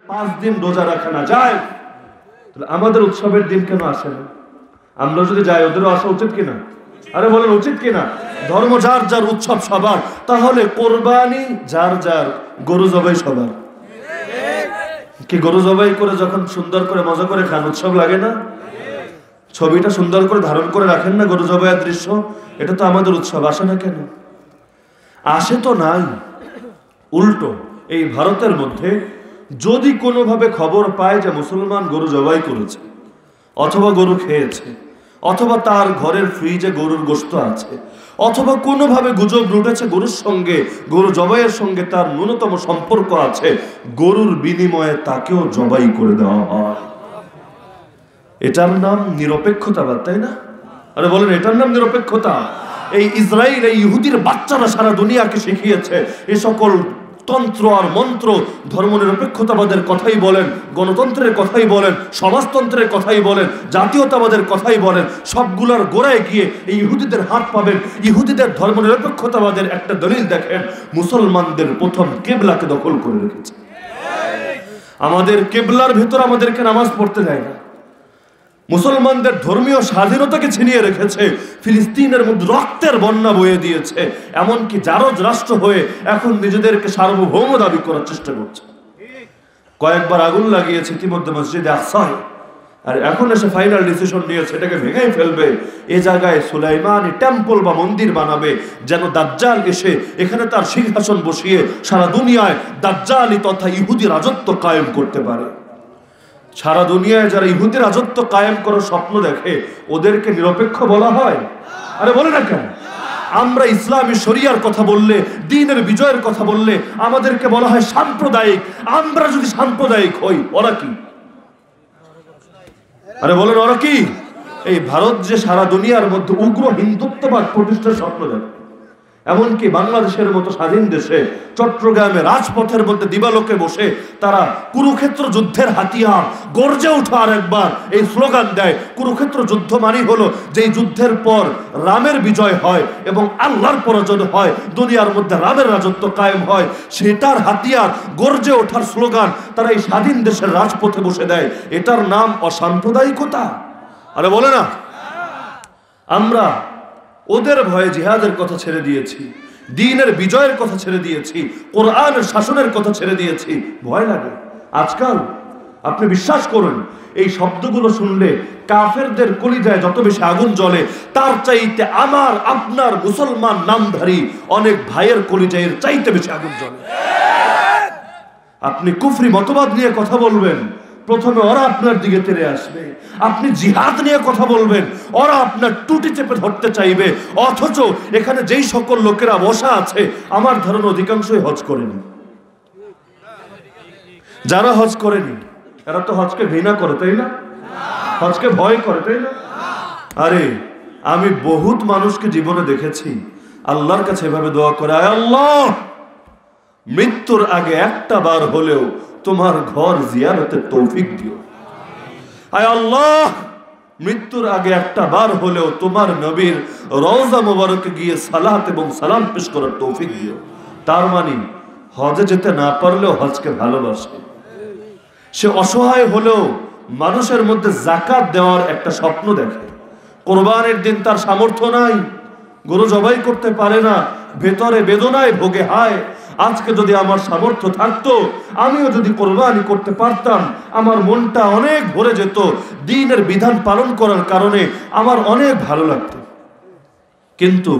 5 দিন রোজা রাখা না যায়, তাহলে আমাদের উৎসবের দিন কেন আসে না? আমরা যদি যাই ওদেরও আসা উচিত কিনা? আরে বলেন উচিত কিনা? ধর্ম যার যার, উৎসব সবার, তাহলে কোরবানি যার যার, গরু জবাই সবার। কি গরু জবাই করে যখন সুন্দর করে মজা করে খান, উৎসব লাগে না? ছবিটা সুন্দর করে ধারণ করে রাখেন না গরু জবাইয়ের দৃশ্য, এটা তো আমাদের উৎসব। আসে না কেন? আসে তো নাই। উল্টো এই ভারতের মধ্যে যদি কোনোভাবে খবর পায় যে মুসলমান গরু জবাই করেছে, অথবা গরু খেয়েছে, অথবা তার ঘরের ফ্রিজে গরুর গোশত আছে, অথবা কোনোভাবে গুজব রুটেছে গরুর সঙ্গে, গরু জবাইয়ের সঙ্গে তার ন্যূনতম সম্পর্ক আছে, গরুর বিনিময়ে তাকেও জবাই করে দেওয়া হয়। এটার নাম নিরপেক্ষতাবাদ, তাই না? আরে বলেন, এটার নাম নিরপেক্ষতা। এই ইসরায়েল, এই ইহুদির বাচ্চারা সারা দুনিয়াকে শিখিয়েছে এই সকল তন্ত্র আর মন্ত্র, ধর্ম নিরপেক্ষতাবাদের কথাই বলেন, গণতন্ত্রের কথাই বলেন, সমাজতন্ত্রের কথাই বলেন, জাতীয়তাবাদের কথাই বলেন, সবগুলার গোড়ায় গিয়ে এই ইহুদিদের হাত পাবেন। ইহুদিদের ধর্ম নিরপেক্ষতাবাদের একটা দলিল দেখেন, মুসলমানদের প্রথম কেবলাকে দখল করে রেখেছে। আমাদের কেবলার ভেতর আমাদেরকে নামাজ পড়তে দেয় না। মুসলমানদের ধর্মীয় স্বাধীনতাকে ছিনিয়ে রেখেছে। ফিলিস্তিনের মধ্যে রক্তের বন্যা বয়ে দিয়েছে। এমনকি জারজ রাষ্ট্র হয়ে এখন নিজেদেরকে সার্বভৌম দাবি করার চেষ্টা করছে। কয়েকবার আগুন লাগিয়েছে ইতিমধ্যে মসজিদে আকসায়, আর এখন এসে ফাইনাল ডিসিশন নিয়েছে এটাকে ভেঙেই ফেলবে। এ জায়গায় সুলাইমানি টেম্পল বা মন্দির বানাবে, যেন দাজ্জাল এসে এখানে তার সিংহাসন বসিয়ে সারা দুনিয়ায় দাজ্জালি তথা ইহুদি রাজত্ব কায়েম করতে পারে। সারা দুনিয়ায় যারা ইহুদি রাজত্ব কায়েম করার স্বপ্ন দেখে, ওদেরকে নিরপেক্ষ বলা হয়? আরে বলে না কেন? আমরা ইসলামী শরিয়ার কথা বললে, দ্বীনের বিজয়ের কথা বললে আমাদেরকে বলা হয় সাম্প্রদায়িক। আমরা যদি সাম্প্রদায়িক হই, ওরা কি? আরে বলেন, ওরা কি? এই ভারত যে সারা দুনিয়ার মধ্যে উগ্র হিন্দুত্ববাদ প্রতিষ্ঠার স্বপ্ন দেখে, এমনকি বাংলাদেশের মতো স্বাধীন দেশে চট্টগ্রামে রাজপথের মধ্যে দিবালোকে বসে তারা কুরুক্ষেত্র যুদ্ধের হাতিয়ার গর্জে উঠে আর একবার এই স্লোগান দেয়, কুরুক্ষেত্র যুদ্ধ মানে হলো যে যুদ্ধের পর রামের বিজয় হয় এবং আল্লাহর পরাজয় হয়, দুনিয়ার মধ্যে রামের রাজত্ব কায়েম হয়, সেটার হাতিয়ার গর্জে ওঠার স্লোগান তারা এই স্বাধীন দেশের রাজপথে বসে দেয়। এটার নাম অসাম্প্রদায়িকতা। আরে বলে না? আমরা ওদের ভয়ে জিহাদের কথা ছেড়ে দিয়েছি, দ্বীনের বিজয়ের কথা ছেড়ে দিয়েছি, কোরআনের শাসনের কথা ছেড়ে দিয়েছি। ভয় লাগে। আজকাল আপনি বিশ্বাস করুন, এই শব্দগুলো শুনলে কাফেরদের কলিজায় যত বেশি আগুন জ্বলে, তার চাইতে আমার আপনার মুসলমান নামধারী অনেক ভাইয়ের কলিজায় চাইতে বেশি আগুন জ্বলে। আপনি কুফরি মতবাদ নিয়ে কথা বলবেন, প্রথমে ওরা আপনার দিকে তেড়ে আসবে। আপনি জিহাদ নিয়ে কথা বলবেন, ওরা আপনার টুটি চেপে ধরতে চাইবে। অথচ এখানে যেই সকল লোকেরা বসা আছে, আমার ধারণা অধিকাংশই হজ করেনি। যারা হজ করেনি এরা তো হজকে ঘৃণা করে, তাই না? হজকে ভয় করে, তাই না? আরে আমি বহুত মানুষকে জীবনে দেখেছি আল্লাহর কাছে এভাবে দোয়া করে, আয় আল্লাহ, মৃত্যুর আগে একটা বার হলেও তোমার ঘর জিয়ারতের তৌফিক দিও। আয় আল্লাহ, মৃত্যুর আগে একটা বার হলেও তোমার নবীর রওজা মোবারকে গিয়ে সালাত এবং সালাম পেশ করার তৌফিক দিও। তার মানে হজে যেতে না পারলেও হজকে ভালোবাসে। সে অসহায় হলেও মানুষের মধ্যে যাকাত দেওয়ার একটা স্বপ্ন দেখে। কোরবানির দিন তার সামর্থ্য নাই, গরু জবাই করতে পারে না, ভেতরে বেদনায় ভোগে, হায় আজকে যদি আমার সামর্থ্য থাকতো, আমিও যদি কোরবানি করতে পারতাম, আমার মনটা অনেক ভরে যেত, দ্বীনের বিধান পালন করার কারণে আমার অনেক ভালো লাগতো। কিন্তু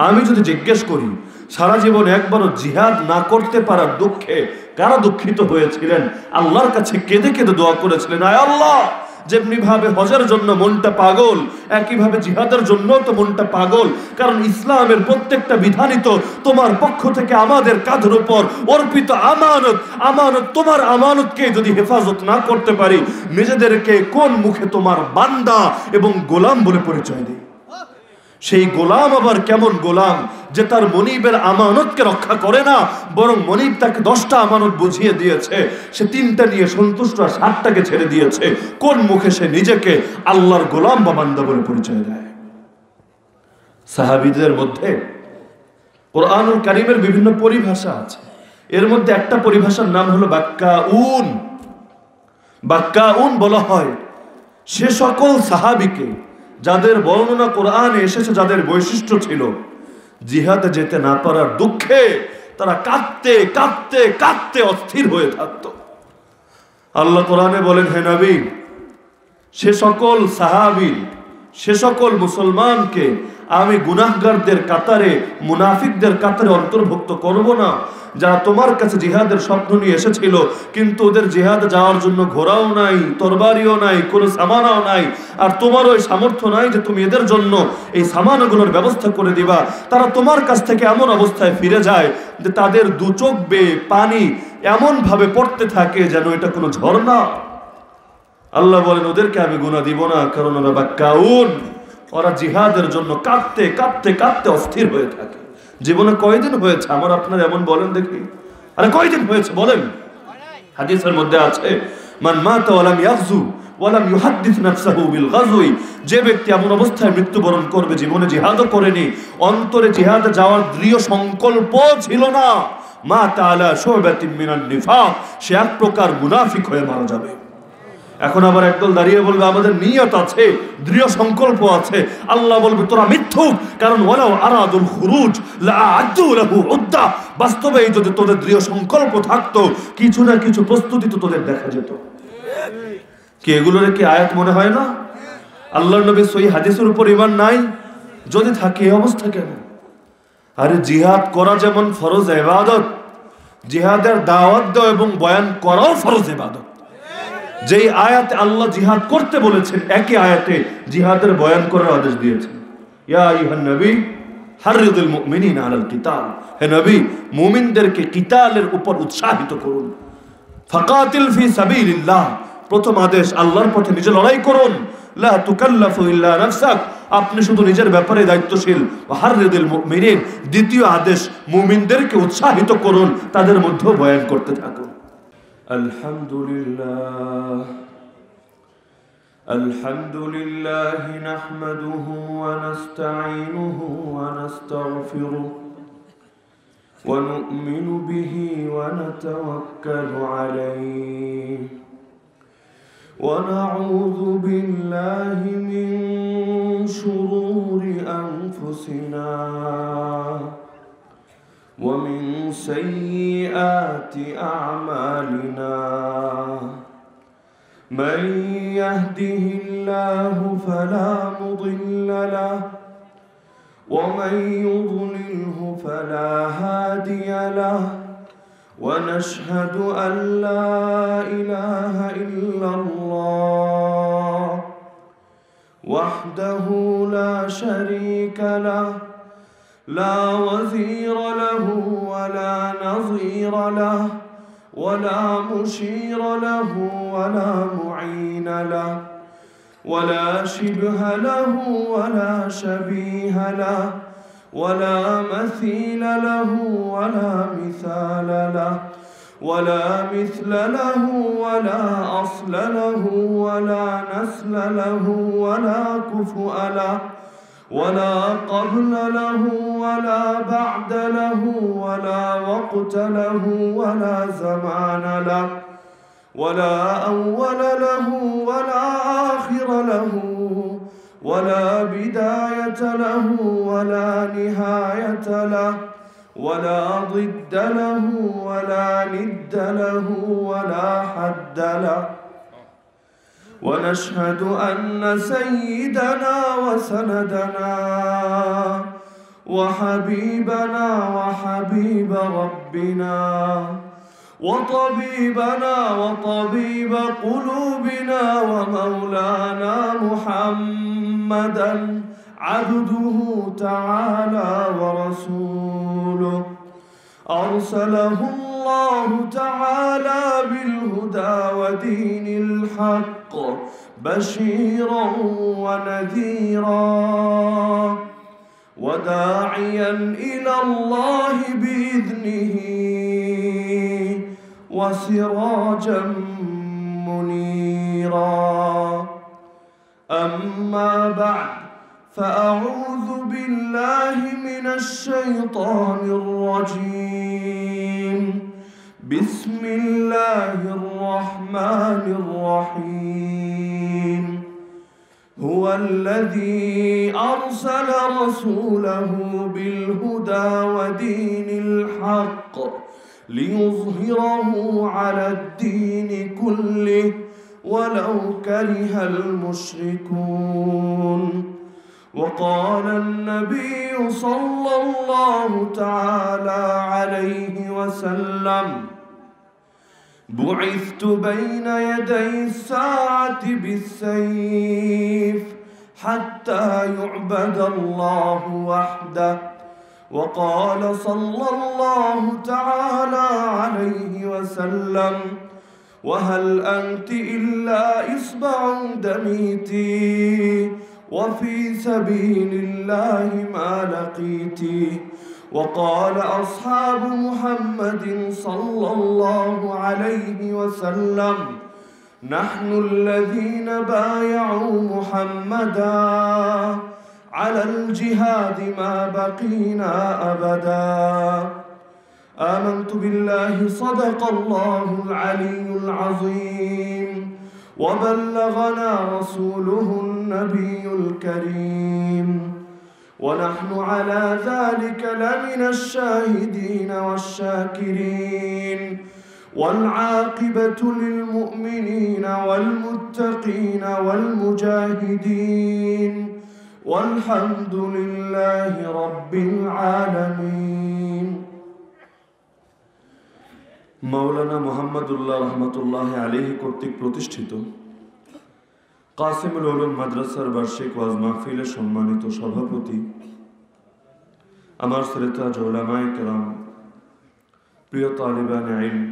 আমি যদি জিজ্ঞেস করি, সারা জীবন একবারও জিহাদ না করতে পারার দুঃখে কারা দুঃখিত হয়েছিলেন, আল্লাহর কাছে কেঁদে কেঁদে দোয়া করেছিলেন, আয় আল্লাহ, যেমনি ভাবে হজের জন্য মনটা পাগল, একইভাবে জিহাদের জন্য তো মনটা পাগল। কারণ ইসলামের প্রত্যেকটা বিধানই তো তোমার পক্ষ থেকে আমাদের কাঁধের উপর অর্পিত আমানত। আমানত, তোমার আমানতকে যদি হেফাজত না করতে পারি, নিজেদেরকে কোন মুখে তোমার বান্দা এবং গোলাম বলে পরিচয় দেয়? সেই গোলাম আবার কেমন গোলাম যে তার মনিবের আমানতকে রক্ষা করে না, বরং মনিব তাকে 10টা আমানত বুঝিয়ে দিয়েছে, সে 3টা নিয়ে সন্তুষ্ট, 7টাকে ছেড়ে দিয়েছে। কোন মুখে সে নিজেকে আল্লাহর গোলাম বা বান্দা বলে পরিচয় দেয়? সাহাবীদের মধ্যে কোরআনুল কারীমের বিভিন্ন পরিভাষা আছে। এর মধ্যে একটা পরিভাষার নাম হলো বাক্কাউন। বাক্কাউন বলা হয় সে সকল সাহাবীকে যাদের বর্ণনা কোরআনে এসেছে, যাদের বৈশিষ্ট্য ছিল জিহাদে যেতে না পারার দুঃখে তারা কাঁদতে কাঁদতে কাঁদতে অস্থির হয়ে থাকত। আল্লাহ কোরআনে বলেন, হে নবী, সে সকল সাহাবী, সে সকল মুসলমানকে আমি গুনাহগারদের কাতারে, মুনাফিকদের কাতারে অন্তর্ভুক্ত করব না, যারা তোমার কাছে জিহাদের স্বপ্ন নিয়ে এসেছিল, কিন্তু ওদের জিহাদে যাওয়ার জন্য ঘোড়াও নাই, তরবারিও নাই, কোনো সামানাও নাই, আর তোমারও ওই সামর্থ্য নাই যে তুমি এদের জন্য এই সামানগুলোর ব্যবস্থা করে দিবা। তারা তোমার কাছ থেকে এমন অবস্থায় ফিরে যায় যে তাদের দু চোখ বেয়ে পানি এমন ভাবে পড়তে থাকে যেন এটা কোনো ঝর্ণা। আল্লাহ বলেন, ওদেরকে আমি গুনাহ দিব না, কারণ ওরা বাক্কাউন, ওরা জিহাদের জন্য কাঁদতে কাঁদতে কাঁদতে অস্থির হয়ে থাকে। জীবনে কয়দিন হয়েছে আমার আপনার এমন বলেন দেখি? আরে কয়দিন হয়েছে বলেন? হাদিসের মধ্যে আছে, মান মাতা ওয়া লাম ইয়াগজু ওয়া লাম ইউহাদ্দিস নাফসাহু বিল গাজওয়ি, যে ব্যক্তি এমন অবস্থায় মৃত্যুবরণ করবে, জীবনে জিহাদও করেনি, অন্তরে জিহাদে যাওয়ার দৃঢ় সংকল্প ছিল না, মাতা আলা শুবাতিন মিনান নিফাক, সে এক প্রকার মুনাফিক হয়ে মারা যাবে। এখন আবার একদল দাঁড়িয়ে বলবে আমাদের নিয়ত আছে, দৃঢ় সংকল্প আছে। আল্লাহ বলবে তোরা মিথ্যুক, কারণ ওয়ালাউ আরাদুল খুরুজ লাআদ্দু লাহু উদ্দা, বাস্তবে যদি তোদের দৃঢ় সংকল্প থাকতো, কিছু না কিছু প্রস্তুতি তো তোদের দেখা যেত। কি এগুলোর কি আয়াত মনে হয় না? আল্লাহর নবী সহিহ হাদিসের উপর ঈমান নাই? যদি থাকে এই অবস্থা কেন? আরে জিহাদ করা যেমন ফরজ ইবাদত, জিহাদের দাওয়াত দেওয়া এবং বয়ান করাও ফরজ ইবাদত। যেই আয়াতে আল্লাহ জিহাদ করতে বলেছেন, একই আয়াতে জিহাদের বয়ান করার আদেশ দিয়েছেন। ইয়া আইয়ুহান নবী হাররিদুল মুমিনিনা আলাল কিতাল, হে নবী মুমিনদেরকে কিতালের উপর উৎসাহিত করুন। ফাকাতিল ফি সাবিলিল্লাহ, প্রথম আদেশ আল্লাহর পথে নিজে লড়াই করুন। লা তুকাল্লাফু ইল্লা নাফসাক, আপনি শুধু নিজের ব্যাপারে দায়িত্বশীল। হাররিদুল মুমিনিন, দ্বিতীয় আদেশ মুমিনদেরকে উৎসাহিত করুন, তাদের মধ্যেও বয়ান করতে থাকুন। আলহামদুলিল্লাহ নাহমাদুহু ওয়া নাস্তাঈনুহু ওয়া নাস্তাগফিরুহু ওয়া নু'মিনু বিহি ওয়া নাতাওয়াক্কালু আলাইহি ওয়া নাউযু বিল্লাহি মিন শুরুরি আনফুসিনা ومن سيئات أعمالنا من يهده الله فلا مضل له ومن يضلله فلا هادي له ونشهد أن لا إله إلا الله وحده لا شريك له لا وزير له ولا نظير له ولا مشير له ولا معين له ولا شبه له ولا شبيه له ولا مثيل له ولا مثال له ولا مثل له ولا أصل له ولا نسل له ولا كفؤ له ولا قبل له ولا بعد له ولا وقت له ولا زمان له ولا أول له ولا آخر له ولا بداية له ولا نهاية له ولا ضد له ولا ند له ولا حد له ونشهد أن سيدنا وسندنا وحبيبنا وحبيب ربنا وطبيبنا وطبيب قلوبنا ومولانا محمدا عبده تعالى ورسوله أرسله الله تعالى بالهدى ودين الحق بشيرا ونذيرا وداعيا إلى الله بإذنه وسراجا منيرا أما بعد فأعوذ بالله من الشيطان الرجيم بسم الله الرحمن الرحيم هو الذي أرسل رسوله بالهدى ودين الحق ليظهره على الدين كله ولو كره المشركون وقال النبي صلى الله تعالى عليه وسلم بعثت بين يدي الساعة بالسيف حتى يعبد الله وحده وقال صلى الله تعالى عليه وسلم وهل أنت إلا إصبع دميتي وفي سبيل الله ما لقيتي وقال أصحاب محمد صلى الله عليه وسلم نحن الذين بايعوا محمدا على الجهاد ما بقينا أبدا آمنت بالله صدق الله العلي العظيم وبلغنا رسوله النبي الكريم ونحن على ذلك لمن الشاهدين والشاكرين والعاقبة للمؤمنين والمتقين والمجاهدين والحمد لله رب العالمين মাওলানা মুহাম্মদুল্লাহ রহমতুল্লাহ আলাইহি কর্তৃক প্রতিষ্ঠিত কাসিমুল উলুম মাদ্রাসার বার্ষিক ওয়াজ মাহফিলের সম্মানিত সভাপতি, আমার শ্রোতা উলামায়ে কেরাম, প্রিয় তালিবানে ইলম,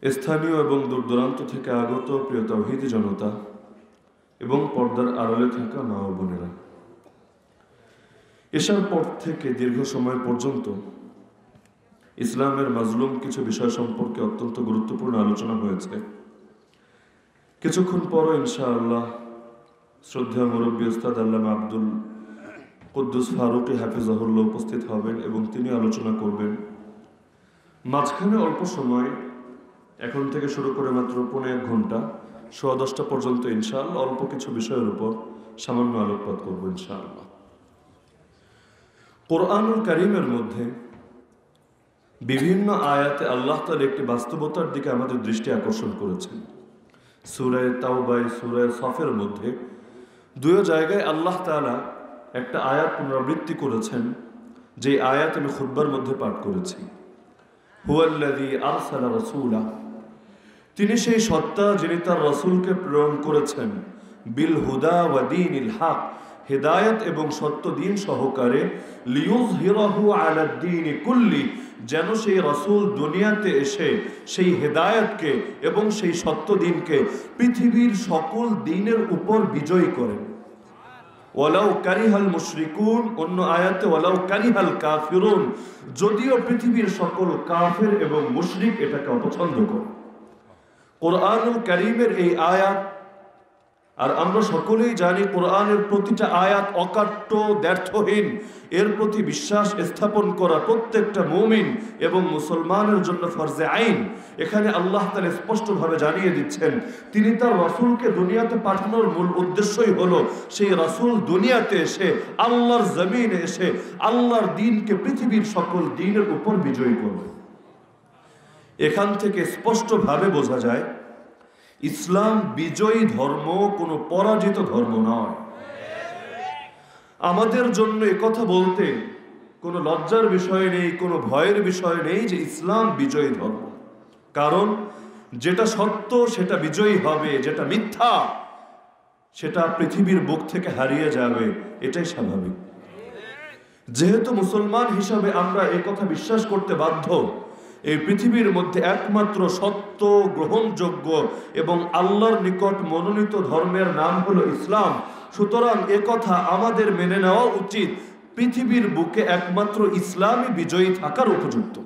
স্থানীয় এবং দূরদূরান্ত থেকে আগত প্রিয় তাওহীদি জনতা এবং পর্দার আড়ালে থাকা মা ও বোনেরা, এশার পর থেকে দীর্ঘ সময় পর্যন্ত ইসলামের মাজলুম কিছু বিষয় সম্পর্কে অত্যন্ত গুরুত্বপূর্ণ আলোচনা হয়েছে। কিছুক্ষণ পরও ইনশাআল্লাহ শ্রদ্ধেয় মুরব্বী উস্তাদ আল্লামা আব্দুল কুদ্দুস ফারুকী হাফিজাহুল্লাহ উপস্থিত হবেন এবং তিনি আলোচনা করবেন। মাঝখানে অল্প সময়, এখন থেকে শুরু করে মাত্র 1.5 ঘন্টা, 10:15 পর্যন্ত ইনশাআল্লাহ অল্প কিছু বিষয়ের উপর সামান্য আলোকপাত করব ইনশাআল্লাহ। কোরআনুল কারীমের মধ্যে বিভিন্ন আয়াতে আল্লাহ তাআলা একটি বাস্তবতার দিকে আমাদের দৃষ্টি আকর্ষণ করেছেন। সূরা তাওবা, সূরা সফের মধ্যে 2 জায়গায় আল্লাহ তাআলা একটা আয়াত পুনরাবৃত্তি করেছেন, যে আয়াত আমি খুতবার মধ্যে পাঠ করেছি। হুয়াল্লাযী আরসালা রাসূলা, তিনি সেই সত্তা যিনি তার রাসূলকে প্রেরণ করেছেন, বিল হুদা ওয়া দীনিল হক, হিদায়াত এবং সত্য দিন সহকারে, লিয়ুযহিরাহু আলা দ্বীনি কুল্লি, যেন সেই রাসূল দুনিয়াতে এসে সেই হিদায়াতকে এবং সেই সত্য দিনকে পৃথিবীর সকল দিনের উপর বিজয়ী করেন। ওয়ালাউ কারিহাল মুশরিকুন, অন্য আয়াতে ওয়ালাউ কারিহাল কাফিরুন, যদিও পৃথিবীর সকল কাফের এবং মুশরিক এটাকে অপছন্দ করে। কোরআনুল কারীমের এই আয়াত, আর আমরা সকলেই জানি কোরআনের প্রতিটা আয়াত অকাট্য, দ্ব্যর্থহীন, এর প্রতি বিশ্বাস স্থাপন করা প্রত্যেকটা মুমিন এবং মুসলমানের জন্য ফরজে আইন। এখানে আল্লাহ তাআলা স্পষ্টভাবে জানিয়ে দিচ্ছেন, তিনি তার রাসূলকে দুনিয়াতে পাঠানোর মূল উদ্দেশ্যই হলো সেই রাসূল দুনিয়াতে এসে, আল্লাহর জমিনে এসে আল্লাহর দ্বীনকে পৃথিবীর সকল দ্বীনের উপর বিজয়ী করবে। এখান থেকে স্পষ্টভাবে বোঝা যায় ইসলাম বিজয়ী ধর্ম, কোনো পরাজিত ধর্ম নয়। আমাদের জন্য একথা বলতে কোনো লজ্জার বিষয় নেই, কোনো ভয়ের বিষয় নেই যে ইসলাম বিজয়ী ধর্ম। কারণ যেটা সত্য সেটা বিজয়ী হবে, যেটা মিথ্যা সেটা পৃথিবীর বুক থেকে হারিয়ে যাবে, এটাই স্বাভাবিক। যেহেতু মুসলমান হিসাবে আমরা একথা বিশ্বাস করতে বাধ্য, এই পৃথিবীর মধ্যে একমাত্র সত্য, গ্রহণযোগ্য এবং আল্লাহর নিকট মনোনীত ধর্মের নাম হলো ইসলাম। সুতরাং একথা আমাদের মেনে নেওয়া উচিত, পৃথিবীর বুকে একমাত্র ইসলামই বিজয়ী থাকার উপযুক্ত।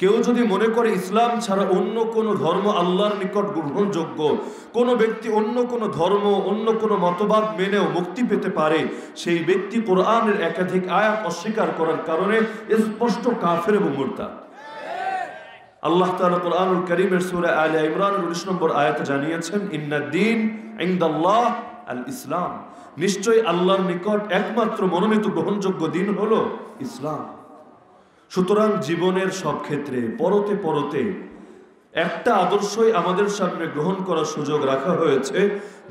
কেউ যদি মনে করে ইসলাম ছাড়া অন্য কোনো ধর্ম আল্লাহর নিকট গ্রহণযোগ্য, কোনো ব্যক্তি অন্য কোনো ধর্ম, অন্য কোনো মতবাদ মেনেও মুক্তি পেতে পারে, সেই ব্যক্তি কোরআনের একাধিক আয়াত অস্বীকার করার কারণে স্পষ্ট কাফের এবং মুরতাদ। আল্লাহ তাআলা কোরআনুল কারীমের সূরা আলে ইমরানের 19 নম্বর আয়াতে জানিয়েছেন, ইন্নাদ-দীন ইনদাল্লাহ আল ইসলাম, নিশ্চয়ই আল্লাহর নিকট একমাত্র মনোনীত গ্রহণযোগ্য দিন হলো ইসলাম। সুতরাং জীবনের সব ক্ষেত্রে পরতে পরতে একটা আদর্শই আমাদের সামনে গ্রহণ করার সুযোগ রাখা হয়েছে,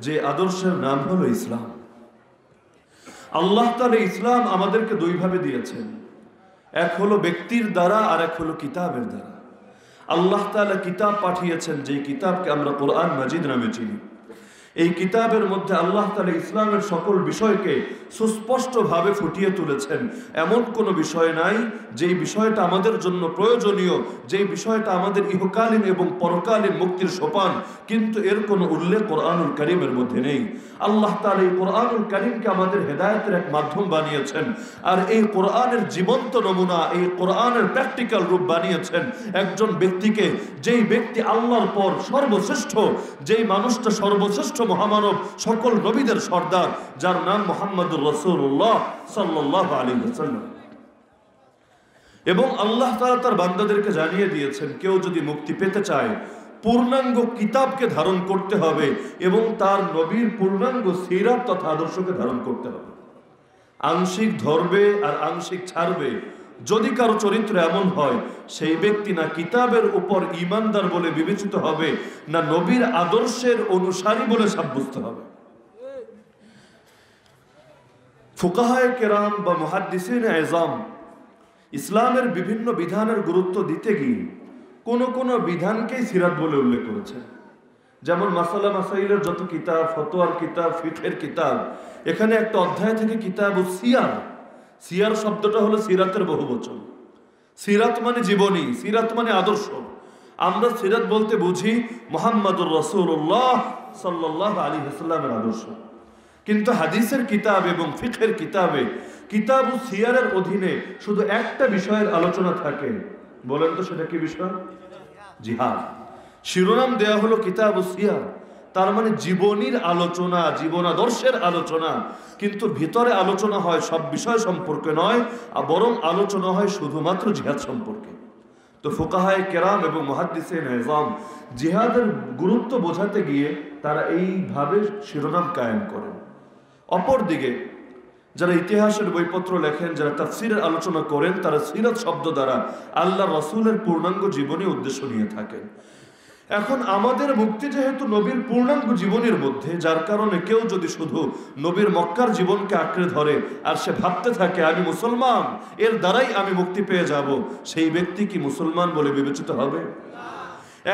যে আদর্শের নাম হলো ইসলাম। আল্লাহ তাআলা ইসলাম আমাদেরকে দুইভাবে দিয়েছেন, এক হলো ব্যক্তির দ্বারা আর এক হলো কিতাবের দ্বারা। আল্লাহ তাআলা কিতাব পাঠিয়েছেন, যে কিতাবকে আমরা কোরআন মাজিদ নামে চিনি। এই কিতাবের মধ্যে আল্লাহ তাআলা ইসলামের সকল বিষয়কে সুস্পষ্টভাবে ফুটিয়ে তুলেছেন। এমন কোনো বিষয় নাই যেই বিষয়টা আমাদের জন্য প্রয়োজনীয়, যেই বিষয়টা আমাদের ইহকালীন এবং পরকালীন মুক্তির সোপান, কিন্তু এর কোনো উল্লেখ কোরআনুল কারীমের মধ্যে নেই। আল্লাহ তাআলা এই কোরআনুল কারীমকে আমাদের হেদায়েতের এক মাধ্যম বানিয়েছেন, আর এই কোরআনের জীবন্ত নমুনা, এই কোরআনের প্র্যাকটিক্যাল রূপ বানিয়েছেন একজন ব্যক্তিকে, যেই ব্যক্তি আল্লাহর পর সর্বশ্রেষ্ঠ, যেই মানুষটা সর্বশ্রেষ্ঠ মহামানব, সকল নবীদের সর্দার, যার নাম মুহাম্মদুর রাসূলুল্লাহ সাল্লাল্লাহু আলাইহি ওয়াসাল্লাম। এবং আল্লাহ তাআলা তার বান্দাদেরকে জানিয়ে দিয়েছেন, কেউ যদি মুক্তি পেতে চায় পূর্ণাঙ্গ কিতাবকে ধারণ করতে হবে এবং তার নবীর পূর্ণাঙ্গ সিরাত তথা আদর্শকে ধারণ করতে হবে। আংশিক ধরবে আর আংশিক ছাড়বে, যদি কারো চরিত্র এমন হয়, সেই ব্যক্তি না কিতাবের উপর ঈমানদার বলে বিবেচিত হবে, না নবীর আদর্শের অনুসারী বলে সাব্যস্ত হবে। ফুকাহায়ে কেরাম বা মুহাদ্দিসিনে আযম ইসলামের বিভিন্ন বিধানের গুরুত্ব দিতে গিয়ে কোন কোন বিধানকেই সিরাত বলে উল্লেখ করেছে। যেমন মাসালা মাসাইলের যত কিতাব, ফতোয়ার কিতাব, ফিকহের কিতাব, এখানে একটা অধ্যায় থেকে কিতাবুস সিয়ার, সিয়ার শব্দটা হলো সিরাতের বহুবচন। সিরাত মানে জীবনী, সিরাত মানে আদর্শ। আমরা সিরাত বলতে বুঝি মুহাম্মদুর রাসূলুল্লাহ সাল্লাল্লাহু আলাইহি ওয়াসাল্লামের আদর্শ, কিন্তু হাদিসের কিতাব এবং ফিকহের কিতাবে কিতাবুস সিয়ারের অধীনে শুধু একটা বিষয়ের আলোচনা থাকে। বলেন তো সেটা কি বিষয়? জিহাদ। শিরোনাম দেয়া হলো কিতাবুস সিয়ার, তার মানে জীবনীর আলোচনা, জীবন আদর্শের আলোচনা, কিন্তু ভিতরে আলোচনা হয় সব বিষয় সম্পর্কে নয়, বরং আলোচনা হয় শুধুমাত্র জিহাদ সম্পর্কে। তো ফুকাহায়ে কেরাম এবং মুহাদ্দিসিনে আযম জিহাদের গুরুত্ব বোঝাতে গিয়ে তারা এইভাবে শিরোনাম কায়েম করেন। অপরদিকে যারা ইতিহাসের বইপত্র লেখেন, যারা তাফসীরের আলোচনা করেন, তারা সিরাত শব্দ দ্বারা আল্লাহ রাসূলের পূর্ণাঙ্গ জীবনী উদ্দেশ্য নিয়ে থাকেন। এখন আমাদের মুক্তি যেহেতু নবীর পূর্ণাঙ্গ জীবনের মধ্যে, যার কারণে কেউ যদি শুধু নবীর মক্কার জীবনকে আঁকড়ে ধরে আর সে ভাবতে থাকে আমি মুসলমান, এর দ্বারাই আমি মুক্তি পেয়ে যাব, সেই ব্যক্তি কি মুসলমান বলে বিবেচিত হবে?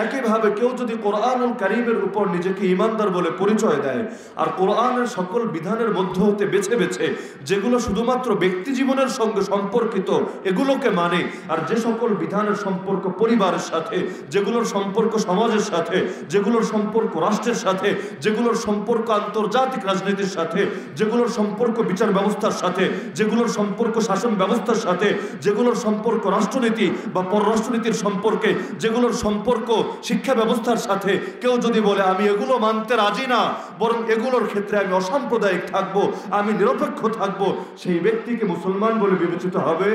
একইভাবে কেউ যদি কোরআনুল কারীমের উপর নিজেকে ঈমানদার বলে পরিচয় দেয় আর কোরআনের সকল বিধানের মধ্য হতে বেছে বেছে যেগুলো শুধুমাত্র ব্যক্তি জীবনের সঙ্গে সম্পর্কিত এগুলোকে মানে, আর যে সকল বিধানের সম্পর্ক পরিবারের সাথে, যেগুলোর সম্পর্ক সমাজের সাথে, যেগুলোর সম্পর্ক রাষ্ট্রের সাথে, যেগুলোর সম্পর্ক আন্তর্জাতিক রাজনীতির সাথে, যেগুলোর সম্পর্ক বিচার ব্যবস্থার সাথে, যেগুলোর সম্পর্ক শাসন ব্যবস্থার সাথে, যেগুলোর সম্পর্ক রাষ্ট্রনীতি বা পররাষ্ট্রনীতির সম্পর্কে, যেগুলোর সম্পর্ক শিক্ষা ব্যবস্থার সাথে, কেউ যদি বলে আমি এগুলো মানতে রাজি না, বরং এগুলোর ক্ষেত্রে আমি অসাম্প্রদায়িক থাকবো, আমি নিরপেক্ষ থাকবো, সেই ব্যক্তিকে মুসলমান বলে বিবেচিত হবে?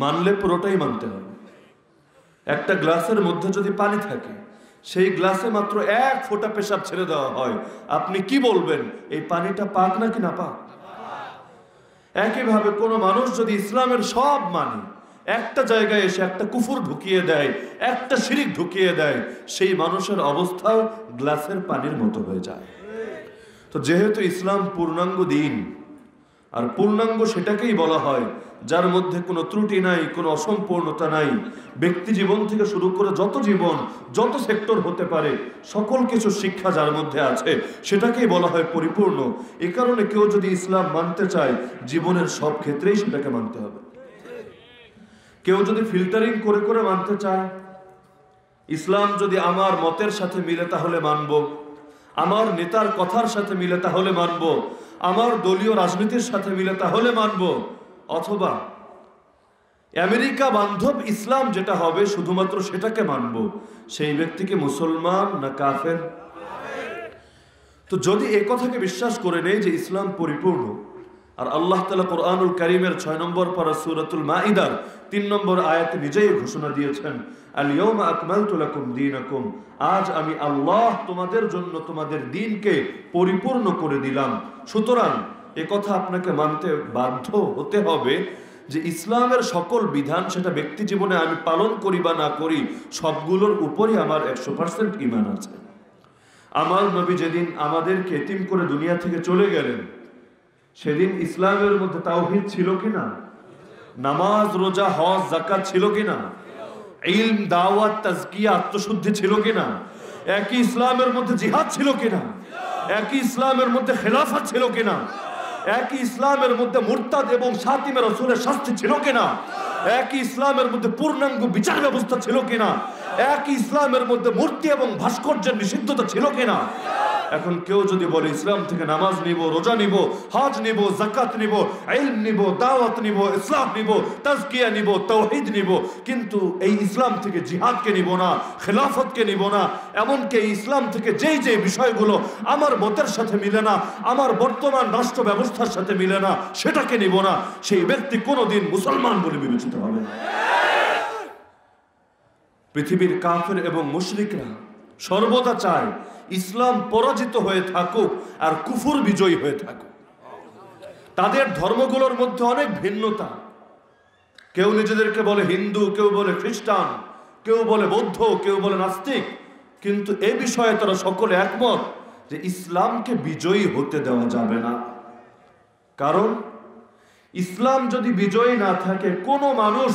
মানলে পুরোটাই মানতে হবে। একটা গ্লাসের মধ্যে যদি পানি থাকে, সেই গ্লাসে মাত্র এক ফোঁটা পেশাব ছেড়ে দেওয়া হয়, আপনি কি বলবেন? এই পানিটা পাক নাকি না পাক? একইভাবে কোনো মানুষ যদি ইসলামের সব মানে একটা জায়গায় এসে একটা কুফর ঢুকিয়ে দেয়, একটা শিরিক ঢুকিয়ে দেয়, সেই মানুষের অবস্থাও গ্লাসের পানির মতো হয়ে যায়। তো যেহেতু ইসলাম পূর্ণাঙ্গ দিন, আর পূর্ণাঙ্গ সেটাকেই বলা হয় যার মধ্যে কোনো ত্রুটি নাই, কোনো অসম্পূর্ণতা নাই, ব্যক্তি জীবন থেকে শুরু করে যত জীবন, যত সেক্টর হতে পারে, সকল কিছু শিক্ষা যার মধ্যে আছে, সেটাকেই বলা হয় পরিপূর্ণ। এ কারণে কেউ যদি ইসলাম মানতে চায়, জীবনের সব ক্ষেত্রেই সেটাকে মানতে হবে। কেউ যদি ফিল্টারিং করে করে মানতে চায়, ইসলাম যদি আমার মতের সাথে মিলে তাহলে মানব, আমার নেতার কথার সাথে মিলে তাহলে মানব, আমার দলীয় রাজনীতির সাথে মিলে তাহলে মানব, অথবা আমেরিকা বান্ধব ইসলাম যেটা হবে শুধুমাত্র সেটাকে মানব, সেই ব্যক্তিকে মুসলমান না কাফের? তো যদি এই কথাকে বিশ্বাস করে নেই যে ইসলাম পরিপূর্ণ, আর আল্লাহ তাআলা কোরআনুল কারীমের 6 নম্বর পারা সূরাতুল মাইদার 3 নম্বর আয়াতে নিজেই ঘোষণা দিয়েছেন, আল ইয়াউমা আকমালতু লাকুম দীনাকুম, আজ আমি আল্লাহ তোমাদের জন্য তোমাদের দ্বীনকে পরিপূর্ণ করে দিলাম। সুতরাং কথা আপনাকে মানতে বাধ্য হতে হবে যে ইসলামের সকল বিধান, সেটা ব্যক্তি জীবনে আমি পালন করি বা না করি, সবগুলোর উপরই আমার 100% ঈমান আছে। আমার নবী যেদিন আমাদেরকে এতিম করে দুনিয়া থেকে চলে গেলেন, সেদিন ইসলামের মধ্যে তাওহীদ ছিল কিনা? নামাজ, রোজা, হজ, যাকাত ছিল কিনা? ইলম, দাওয়াত, তাজকিয়া, আত্মশুদ্ধি ছিল কিনা? একই ইসলামের মধ্যে জিহাদ ছিল কিনা? একই ইসলামের মধ্যে খেলাফত ছিল কিনা? একই ইসলামের মধ্যে মুরতাদ এবং শাতিমে রাসূলের শাস্তি ছিল কিনা? একই ইসলামের মধ্যে পূর্ণাঙ্গ বিচার ব্যবস্থা ছিল কিনা? একই ইসলামের মধ্যে মূর্তি এবং ভাস্কর্যের নিষিদ্ধতা ছিল কিনা? এখন কেউ যদি বলে ইসলাম থেকে নামাজ নিব, রোজা নিব, হজ নিব, যাকাত নিব, ইলম নিব, দাওয়াত নিব, ইসলাম নিব, তাজকিয়া নিব, তাওহীদ নিব, কিন্তু এই ইসলাম থেকে জিহাদকে নিব না, খেলাফতকে নিব না, এমনকি এই ইসলাম থেকে যেই যে বিষয়গুলো আমার মতের সাথে মিলে না, আমার বর্তমান রাষ্ট্র ব্যবস্থার সাথে মিলে না, সেটাকে নিব না, সেই ব্যক্তি কোনোদিন মুসলমান বলে বিবেচিত হবে না। পৃথিবীর কাফের এবং মুশরিকরা সর্বদা চায় ইসলাম পরাজিত হয়ে থাকুক আর কুফর বিজয়ী হয়ে থাকুক। তাদের ধর্মগুলোর মধ্যে অনেক ভিন্নতা, কেউ নিজেদেরকে বলে হিন্দু, কেউ বলে খ্রিস্টান, কেউ বলে বৌদ্ধ, কেউ বলে নাস্তিক, কিন্তু এ বিষয়ে তারা সকলে একমত যে ইসলামকে বিজয়ী হতে দেওয়া যাবে না। কারণ ইসলাম যদি বিজয়ী না থাকে, কোনো মানুষ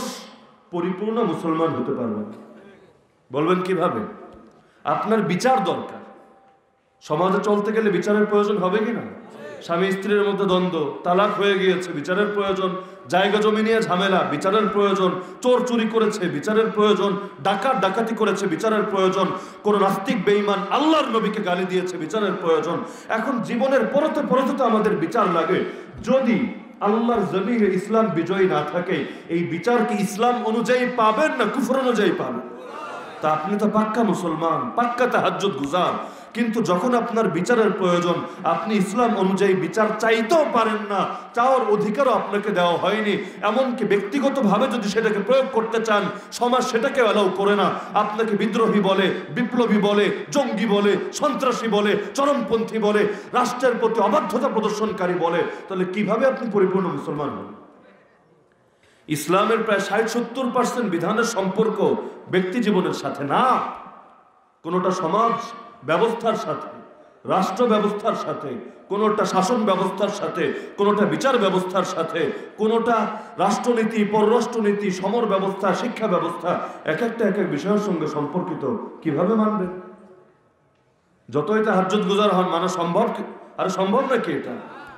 পরিপূর্ণ মুসলমান হতে পারবে না। বলবেন কিভাবে? আপনার বিচার দরকার। সমাজে চলতে গেলে বিচারের প্রয়োজন হবে কিনা? স্বামী স্ত্রীর মধ্যে দ্বন্দ্ব, তালাক হয়ে গিয়েছে, বিচারের প্রয়োজন। জায়গা জমি নিয়ে ঝামেলা, বিচারের প্রয়োজন। চোর চুরি করেছে, বিচারের প্রয়োজন। ডাকাত ডাকাতি করেছে, বিচারের প্রয়োজন। কোন নাস্তিক বেঈমান আল্লাহর নবীকে গালি দিয়েছে, বিচারের প্রয়োজন। এখন জীবনের পরতে পরতে তো আমাদের বিচার লাগে। যদি আল্লাহর জমিনে ইসলাম বিজয়ী না থাকে, এই বিচার কি ইসলাম অনুযায়ী পাবেন না কুফর অনুযায়ী পাবেন? তা আপনি তো পাক্কা মুসলমান, পাক্কা তাহাজ্জুদ গুজার, কিন্তু যখন আপনার বিচারের প্রয়োজন, আপনি ইসলাম অনুযায়ী বিচার চাইতেও পারেন না, চাওয়ার অধিকারও আপনাকে দেওয়া হয়নি। এমনকি ব্যক্তিগতভাবে যদি সেটাকে প্রয়োগ করতে চান, সমাজ সেটাকে অ্যালাউ করে না। আপনাকে বিদ্রোহী বলে, বিপ্লবী বলে, জঙ্গি বলে, সন্ত্রাসী বলে, চরমপন্থী বলে, রাষ্ট্রের প্রতি অবাধ্যতা প্রদর্শনকারী বলে। তাহলে কিভাবে আপনি পরিপূর্ণ মুসলমান হন? ইসলামের প্রায় 60-70% বিধানের সম্পর্ক ব্যক্তি জীবনের সাথে না, কোনোটা সমাজ ব্যবস্থার সাথে, রাষ্ট্র ব্যবস্থার সাথে, কোনোটা শাসন ব্যবস্থার সাথে, কোনোটা বিচার ব্যবস্থার সাথে, কোনোটা রাষ্ট্রনীতি, পররাষ্ট্রনীতি, সমর ব্যবস্থা, শিক্ষা ব্যবস্থা, এক একটা এক এক বিষয়ের সঙ্গে সম্পর্কিত। কিভাবে মানবেন? যতই তাহাজ্জুদ গুজার হন, মানা সম্ভব? আরে সম্ভব নাকি এটা?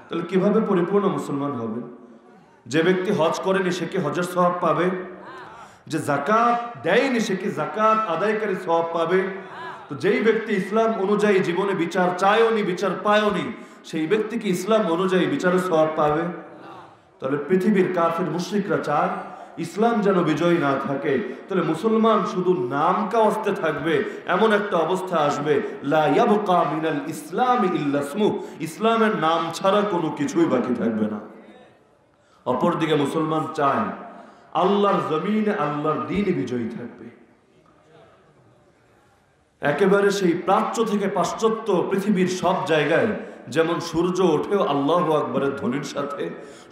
তাহলে কিভাবে পরিপূর্ণ মুসলমান হবেন? যে ব্যক্তি হজ করেনি সে কি হজের সওয়াব পাবে? যে যাকাত দেয়নি সে কি যাকাত আদায়কারী সওয়াব পাবে? তো যেই ব্যক্তি ইসলাম অনুযায়ী জীবনে বিচার চায়নি, বিচার পায়নি, সেই ব্যক্তি কি ইসলাম অনুযায়ী বিচারের সওয়াব পাবে? তাহলে পৃথিবীর কাফের মুশরিকরা চায় ইসলাম যেন বিজয়ী না থাকে। তাহলে মুসলমান শুধু নাম কাওয়াস্তে থাকবে, এমন একটা অবস্থা আসবে, লা ইয়াবকা মিনাল ইসলামি ইল্লা ইসমু, ইসলামের নাম ছাড়া কোনো কিছুই বাকি থাকবে না। অপরদিকে মুসলমান চায় আল্লাহর জমিনে আল্লাহর দ্বীনে বিজয়ী থাকবে। একেবারে সেই প্রাচ্য থেকে পাশ্চাত্য পৃথিবীর সব জায়গায় যেমন সূর্য ওঠেও আল্লাহু আকবরের ধ্বনির সাথে,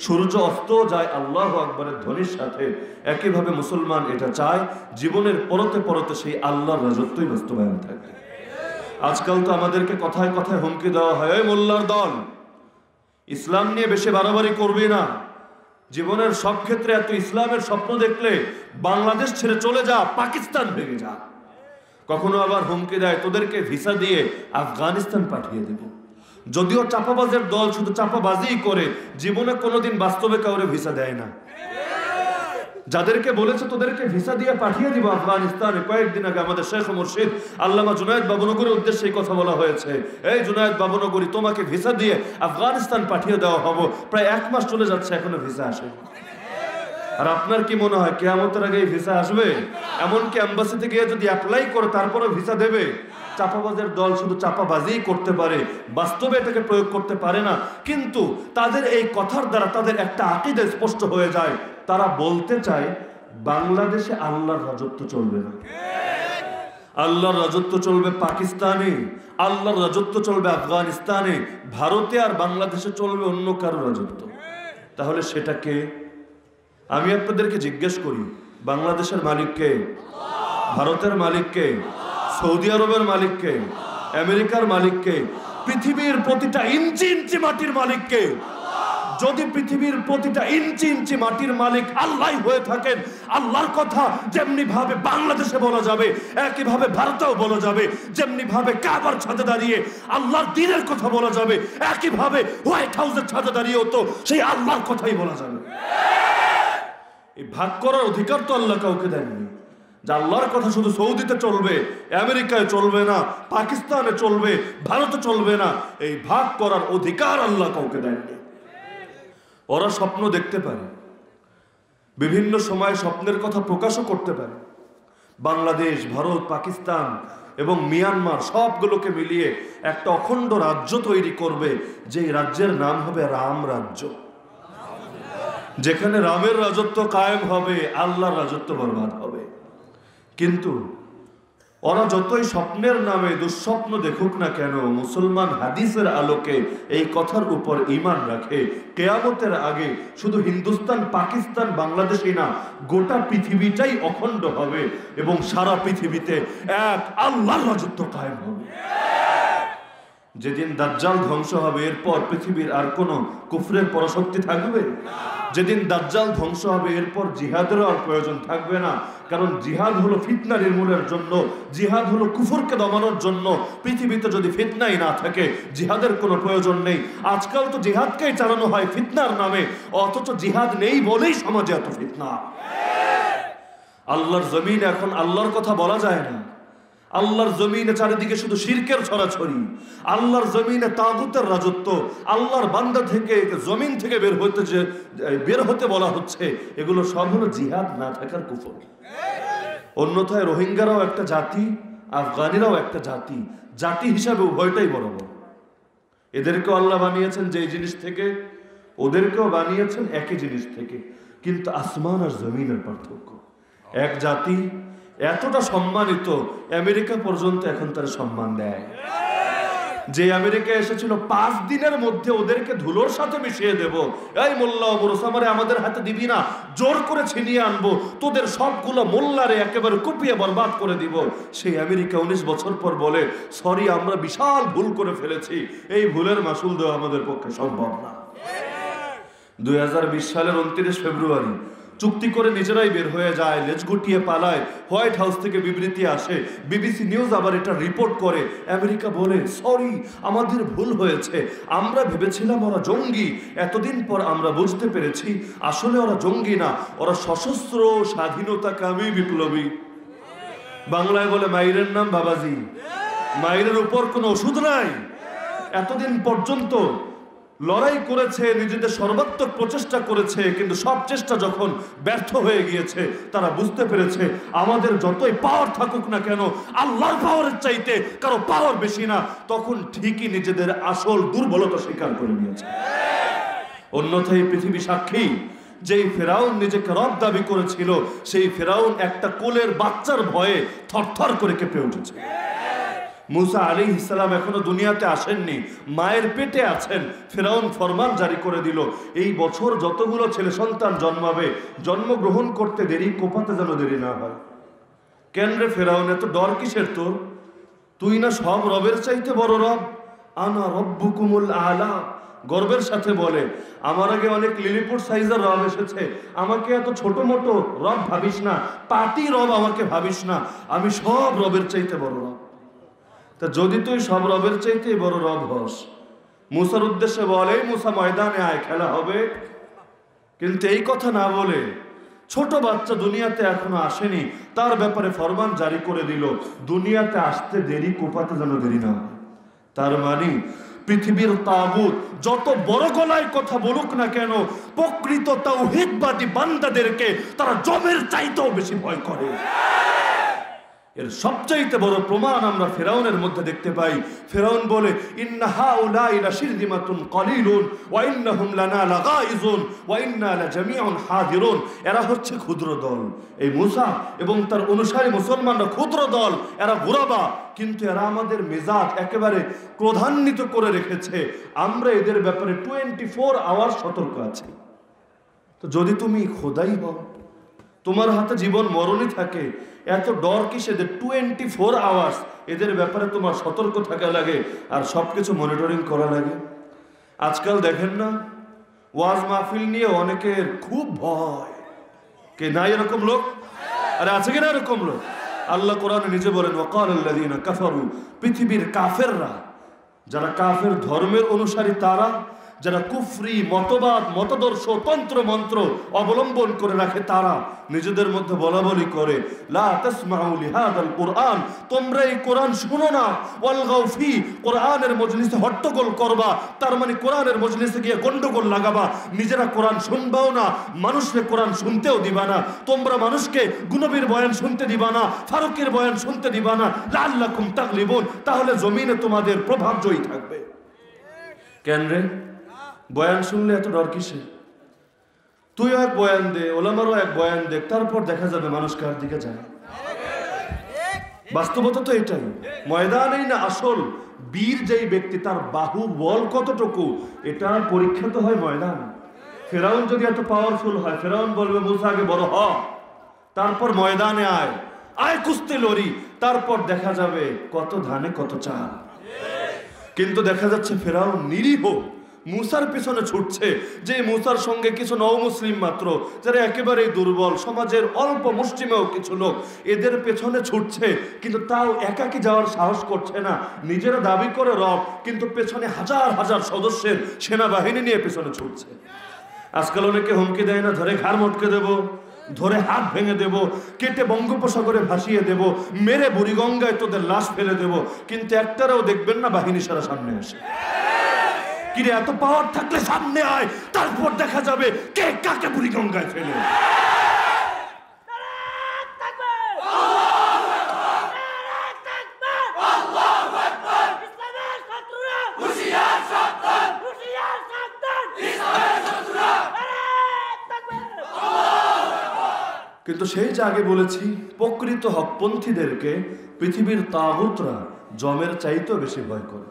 সূর্য অস্ত যায় আল্লাহু আকবরের ধ্বনির সাথে, একইভাবে মুসলমান এটা চায় জীবনের পরতে পরতে সেই আল্লাহর রাজত্বই বাস্তবায়ন থাকে। আজকাল তো আমাদেরকে কথায় কথায় হুমকি দেওয়া হয়, ওই মোল্লার দল, ইসলাম নিয়ে বেশি বাড়াবাড়ি করবি না, জীবনের সব ক্ষেত্রে এত ইসলামের স্বপ্ন দেখলে বাংলাদেশ ছেড়ে চলে যা, পাকিস্তান ভেঙে যা। কখনো আবার হুমকি দেয় তোদেরকে ভিসা দিয়ে আফগানিস্তান পাঠিয়ে দেব। যদিও চাপাবাজের দল শুধু চাপাবাজিই করে, জীবনে কোনোদিন বাস্তবে কাউরে ভিসা দেয় না। যাদেরকে বলেছে তোদেরকে ভিসা দিয়ে পাঠিয়ে দিব আফগানিস্তানে, কয়েকদিন আগে আমাদের শেখ মুর্শিদ আল্লামা জুনায়েদ বাবুনগরীর উদ্দেশ্যে এই কথা বলা হয়েছে, এই জুনায়েদ বাবুনগরী তোমাকে ভিসা দিয়ে আফগানিস্তান পাঠিয়ে দেওয়া হবে। প্রায় 1 মাস চলে যাচ্ছে, এখনো ভিসা আসে। আর আপনার কি মনে হয় কিয়ামতের আগে ভিসা আসবে? এমনকি এম্বাসিতে গিয়ে যদি অ্যাপ্লাই করে তারপরে ভিসা দেবে? চাপাবাজের দল শুধু চাপাবাজিই করতে পারে, বাস্তবে এটাকে প্রয়োগ করতে পারে না। কিন্তু তাদের এই কথার দ্বারা তাদের একটা আকীদা স্পষ্ট হয়ে যায়। তারা বলতে চায় বাংলাদেশে আল্লাহর রাজত্ব চলবে না। আল্লাহর রাজত্ব চলবে পাকিস্তানে, আল্লাহর রাজত্ব চলবে আফগানিস্তানে, ভারতে আর বাংলাদেশে চলবে অন্য কারো রাজত্ব। তাহলে সেটা কে? আমি আপনাদেরকে জিজ্ঞেস করি, বাংলাদেশের মালিক কে? ভারতের মালিক কে? সৌদি আরবের মালিক কে? আমেরিকার মালিক কে? পৃথিবীর প্রতিটা ইঞ্চি ইঞ্চি মাটির মালিক কে? যদি পৃথিবীর প্রতিটা ইঞ্চি ইঞ্চি মাটির মালিক আল্লাহ হয়ে থাকেন, আল্লাহর কথা যেমনি ভাবে বাংলাদেশে বলা যাবে, একই ভাবে ভারতেও বলা যাবে। যেমনি ভাবে কাবার ছাদে দাঁড়িয়ে আল্লাহর দ্বীনের কথা বলা যাবে, একই ভাবে হোয়াইট হাউসের ছাদে দাঁড়িয়েও তো সেই আল্লাহর কথাই বলা যাবে। এই ভাগ করার অধিকার তো আল্লাহ কাউকে দেননি যে আল্লাহর কথা শুধু সৌদিতে চলবে, আমেরিকায় চলবে না, পাকিস্তানে চলবে, ভারতে চলবে না। এই ভাগ করার অধিকার আল্লাহ কাউকে দেননি। ওরা স্বপ্ন দেখতে পারে, বিভিন্ন সময় স্বপ্নের কথা প্রকাশও করতে পারে। বাংলাদেশ, ভারত, পাকিস্তান এবং মিয়ানমার সবগুলোকে মিলিয়ে একটা অখণ্ড রাজ্য তৈরি করবে, যে রাজ্যের নাম হবে রাম রাজ্য। যেখানে রামের রাজত্ব কায়েম হবে, আল্লাহর রাজত্ব বরবাদ হবে। কিন্তু ওরা যতই স্বপ্নের নামে দুঃস্বপ্ন দেখুক না কেন, মুসলমান হাদিসের আলোকে এই কথার উপর ঈমান রাখে, কিয়ামতের আগে শুধু হিন্দুস্তান, পাকিস্তান, বাংলাদেশই না, গোটা পৃথিবীটাই অখণ্ড হবে এবং সারা পৃথিবীতে এক আল্লাহর রাজত্ব কায়েম হবে। যেদিন দাজ্জাল ধ্বংস হবে, এরপর পৃথিবীর আর কোনো কুফরের পরাশক্তি থাকবে? যেদিন দাজ্জাল ধ্বংস হবে, এরপর জিহাদেরও আর প্রয়োজন থাকবে না। কারণ জিহাদ হলো ফিতনা নির্মূলের জন্য, জিহাদ হলো কুফরকে দমানোর জন্য। পৃথিবীতে যদি ফিতনাই না থাকে, জিহাদের কোনো প্রয়োজন নেই। আজকাল তো জিহাদকেই চালানো হয় ফিতনার নামে, অথচ জিহাদ নেই বলেই সমাজে এত ফিতনা। আল্লাহর জমিনে এখন আল্লাহর কথা বলা যায় না। আল্লাহর জমিনে চারিদিকে শুধু শিরকের ছড়াছড়ি, আল্লাহর জমিনে তাগুতের রাজত্ব। আল্লাহর বান্দা থেকে, জমিন থেকে বের হতে বলা হচ্ছে। এগুলো সব হলো জিহাদ না থাকার কুফর। অন্যথায় রোহিঙ্গারাও একটা জাতি, আফগানিরাও একটা জাতি, জাতি হিসাবে উভয়টাই বরাবর। এদেরকেও আল্লাহ বানিয়েছেন যে জিনিস থেকে, ওদেরকেও বানিয়েছেন একই জিনিস থেকে, কিন্তু আসমান আর জমিনের পার্থক্য। এক জাতি এতটা সম্মানিত, আমেরিকা পর্যন্ত এখন তার সম্মান দেয়। যে আমেরিকা এসেছিল 5 দিনের মধ্যে ওদেরকে ধুলোর সাথে মিশিয়ে দেব, এই মোল্লা ওসামারে আমাদের হাতে দিবি না, জোর করে ছিনিয়ে আনবো, তোদের সবগুলো মোল্লারে একেবারে কুপিয়ে বরবাদ করে দিব। সেই আমেরিকা 19 বছর পর বলে, সরি, আমরা বিশাল ভুল করে ফেলেছি, এই ভুলের মাসুল দেওয়া আমাদের পক্ষে সম্ভব না। 2020 সালের 29 ফেব্রুয়ারি চুক্তি করে নিজেরাই বের হয়ে যায়, লেজ গুটিয়ে পালায়। হোয়াইট হাউস থেকে বিবৃতি আসে, বিবিসি নিউজ আবার এটা রিপোর্ট করে। আমেরিকা বলে, সরি, আমাদের ভুল হয়েছে, আমরা ভেবেছিলাম ওরা জঙ্গি, এতদিন পর আমরা বুঝতে পেরেছি আসলে ওরা জঙ্গি না, ওরা সশস্ত্র স্বাধীনতাকামী বিপ্লবী। বাংলায় বলে মাইরের নাম বাবাজি, মাইরের উপর কোনো ওষুধ নাই। এতদিন পর্যন্ত লড়াই করেছে, নিজেদের সর্বাত্মক প্রচেষ্টা করেছে, কিন্তু সব চেষ্টা যখন ব্যর্থ হয়ে গিয়েছে, তারা বুঝতে পেরেছে আমাদের যতই পাওয়ার থাকুক না কেন, আল্লাহর পাওয়ারের চাইতে কারো পাওয়ার বেশি না। তখন ঠিকই নিজেদের আসল দুর্বলতা স্বীকার করে নিয়েছে। অন্যথায় পৃথিবী সাক্ষী, যেই ফেরাউন নিজেকে রব দাবি করেছিল, সেই ফেরাউন একটা কোলের বাচ্চার ভয়ে থরথর করে কেঁপে উঠেছে। মুসা আলাইহিস সালাম এখনো দুনিয়াতে আসেননি, মায়ের পেটে আছেন। ফেরাউন ফরমান জারি করে দিল, এই বছর যতগুলো ছেলে সন্তান জন্মাবে, জন্মগ্রহণ করতে দেরি, কোপাতে যেন দেরি না হয়। কেন রে ফেরাউন, এত ডর কিসের তোর? তুই না সব রবের চাইতে বড় রব। আনা রব্বুকুমুল আলা, গর্বের সাথে বলে, আমার আগে অনেক লিলিপুট সাইজের রব এসেছে, আমাকে এত ছোট মোটো রব ভাবিস না, পাটি রব আমাকে ভাবিস না, আমি সব রবের চাইতে বড় রব। তা যদি তুই সব রবের চাইতে বড় রব হস, মুসার উদ্দেশ্যে বলে, মুসা ময়দানে আয়, খেলা হবে। কিন্তু এই কথা না বলে, ছোট বাচ্চা দুনিয়াতে এখনো আসেনি, তার ব্যাপারে ফরমান জারি করে দিল, দুনিয়াতে আসতে দেরি, কোপাতে যেন দেরি না হয়। তার মানে পৃথিবীর তাগুত যত বড় গলায় কথা বলুক না কেন, প্রকৃত তাওহীদবাদী বান্দাদেরকে তারা জমের চাইতেও বেশি ভয় করে। এর সবচাইতে বড় প্রমাণ আমরা ফিরাউনের মধ্যে দেখতে পাই। ফিরাউন বলে, ইন্না হাউলাই লাশিরদিমাতুন কলিলুন ওয়া ইন্নাহুম লানা লাগাইজুন ওয়া ইন্না লাজামিউন হাদিরুন। এরা হচ্ছে ক্ষুদ্র দল। এই মূসা এবং তার অনুসারী মুসলমানরা ক্ষুদ্র দল, এরা গুরাবা, কিন্তু এরা আমাদের মেজাজ একেবারে ক্রোধান্বিত করে রেখেছে। আমরা এদের ব্যাপারে 24 আওয়ার সতর্ক আছি। তো যদি তুমি খোদাই হও, তোমার হাতে জীবন মরণই থাকে, এত ডর কিসেদের? 24 আওয়ার্স এদের ব্যাপারে তোমার সতর্ক থাকা লাগে আর সবকিছু মনিটরিং করা লাগে। আজকাল দেখেন না, ওয়াজ মাহফিল নিয়ে অনেকের খুব ভয়। কে নাই এরকম লোক? আরে আছে কিনা এরকম লোক? আল্লাহ কোরআনে নিজে বলেন, ওয়াকালাল্লাযীনা কাফারু, পৃথিবীর কাফেররা, যারা কাফের ধর্মের অনুসারী, তারা যারা কুফরি মতবাদ মতাদর্শ তন্ত্র মন্ত্র অবলম্বন করে রাখে, তারা নিজেদের মধ্যে বলা বলি করে, লা তাসমাউ লিহাদাল কুরআন, তোমরা এই কোরআন শুনো না, ওয়ালগাউ ফি, কোরআনের মজলিসে হট্টগোল করবা, তার মানে কোরআনের মজলিসে গিয়ে গন্ডগোল লাগাবা, নিজেরা কোরআন শুনবাও না, মানুষকে কোরআন শুনতেও দিবা না, তোমরা মানুষকে গুনবীর বয়ান শুনতে দিবা না, ফারুকের বয়ান শুনতে দিবা না, লাআল্লাকুম তাগলিবুন, তাহলে জমিনে তোমাদের প্রভাব জয়ী থাকবে। কেন রে বয়ান শুনলে এত ডর কিসে? তুইও এক বয়ান দে, ওলামারও এক বয়ান দে, তারপর দেখা যাবে মানুষ কার দিকে যায়। বাস্তবতা তো এটাই। ময়দানেই না আসল বীর যেই ব্যক্তি, তার বাহু বল কতটুকু, এটা পরীক্ষা তো হয় ময়দান। ফেরাউন যদি এত পাওয়ারফুল হয়, ফেরাউন বলবে মুসা আগে বড় হ, তারপর ময়দানে আয়, আয় কুস্তি লড়ি, তারপর দেখা যাবে কত ধানে কত চাল। কিন্তু দেখা যাচ্ছে ফেরাউন নিরীহ মুসার পেছনে ছুটছে, যে মুসার সঙ্গে কিছু নও-মুসলিম মাত্র, যারা একেবারেই দুর্বল, সমাজের অল্প মুষ্টিমেয় কিছু লোক, এদের পেছনে ছুটছে, কিন্তু তাও একাকি যাওয়ার সাহস করছে না। নিজেরা দাবি করে রব, কিন্তু পেছনে হাজার হাজার সদস্যের সেনাবাহিনী নিয়ে পেছনে ছুটছে। আজকাল অনেকে হুমকি দেয় না, ধরে ঘাড় মটকে দেব, ধরে হাত ভেঙে দেব, কেটে বঙ্গোপসাগরে ভাসিয়ে দেব, মেরে বুড়িগঙ্গায় তোদের লাশ ফেলে দেব, কিন্তু একটারাও দেখবেন না বাহিনী সারা সামনে আসে। কিরে এত পাওয়ার থাকলে সামনে আয়, তারপর দেখা যাবে কে কাকে বুড়িগঙ্গায় ফেলে। কিন্তু সেই যে আগে বলেছি, প্রকৃত হকপন্থীদেরকে পৃথিবীর তাগুতরা জমের চাইতেও বেশি ভয় করে।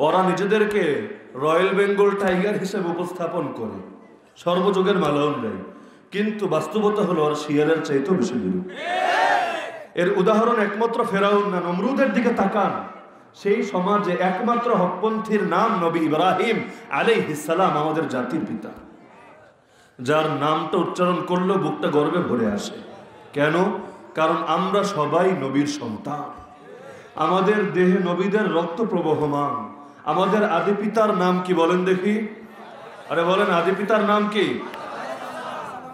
ওরা নিজেদেরকে রয়্যাল বেঙ্গল টাইগার হিসেবে উপস্থাপন করে, সর্বযুগের মালাউন দেয়, কিন্তু বাস্তবতা হলো ওরা শিয়ালের চাইতেও বেশি বিরূপ। এর উদাহরণ একমাত্র ফেরাউন না, নমরুদের দিকে তাকান। সেই সমাজে একমাত্র হকপন্থীর নাম নবী ইব্রাহিম আলাইহিস সালাম, আমাদের জাতির পিতা, যার নামটা উচ্চারণ করলেও বুকটা গর্বে ভরে আসে। কেন? কারণ আমরা সবাই নবীর সন্তান, আমাদের দেহে নবীদের রক্ত প্রবহমান। আমাদের আদি পিতার নাম কি বলেন দেখি? আরে বলেন, আদি পিতার নাম কি?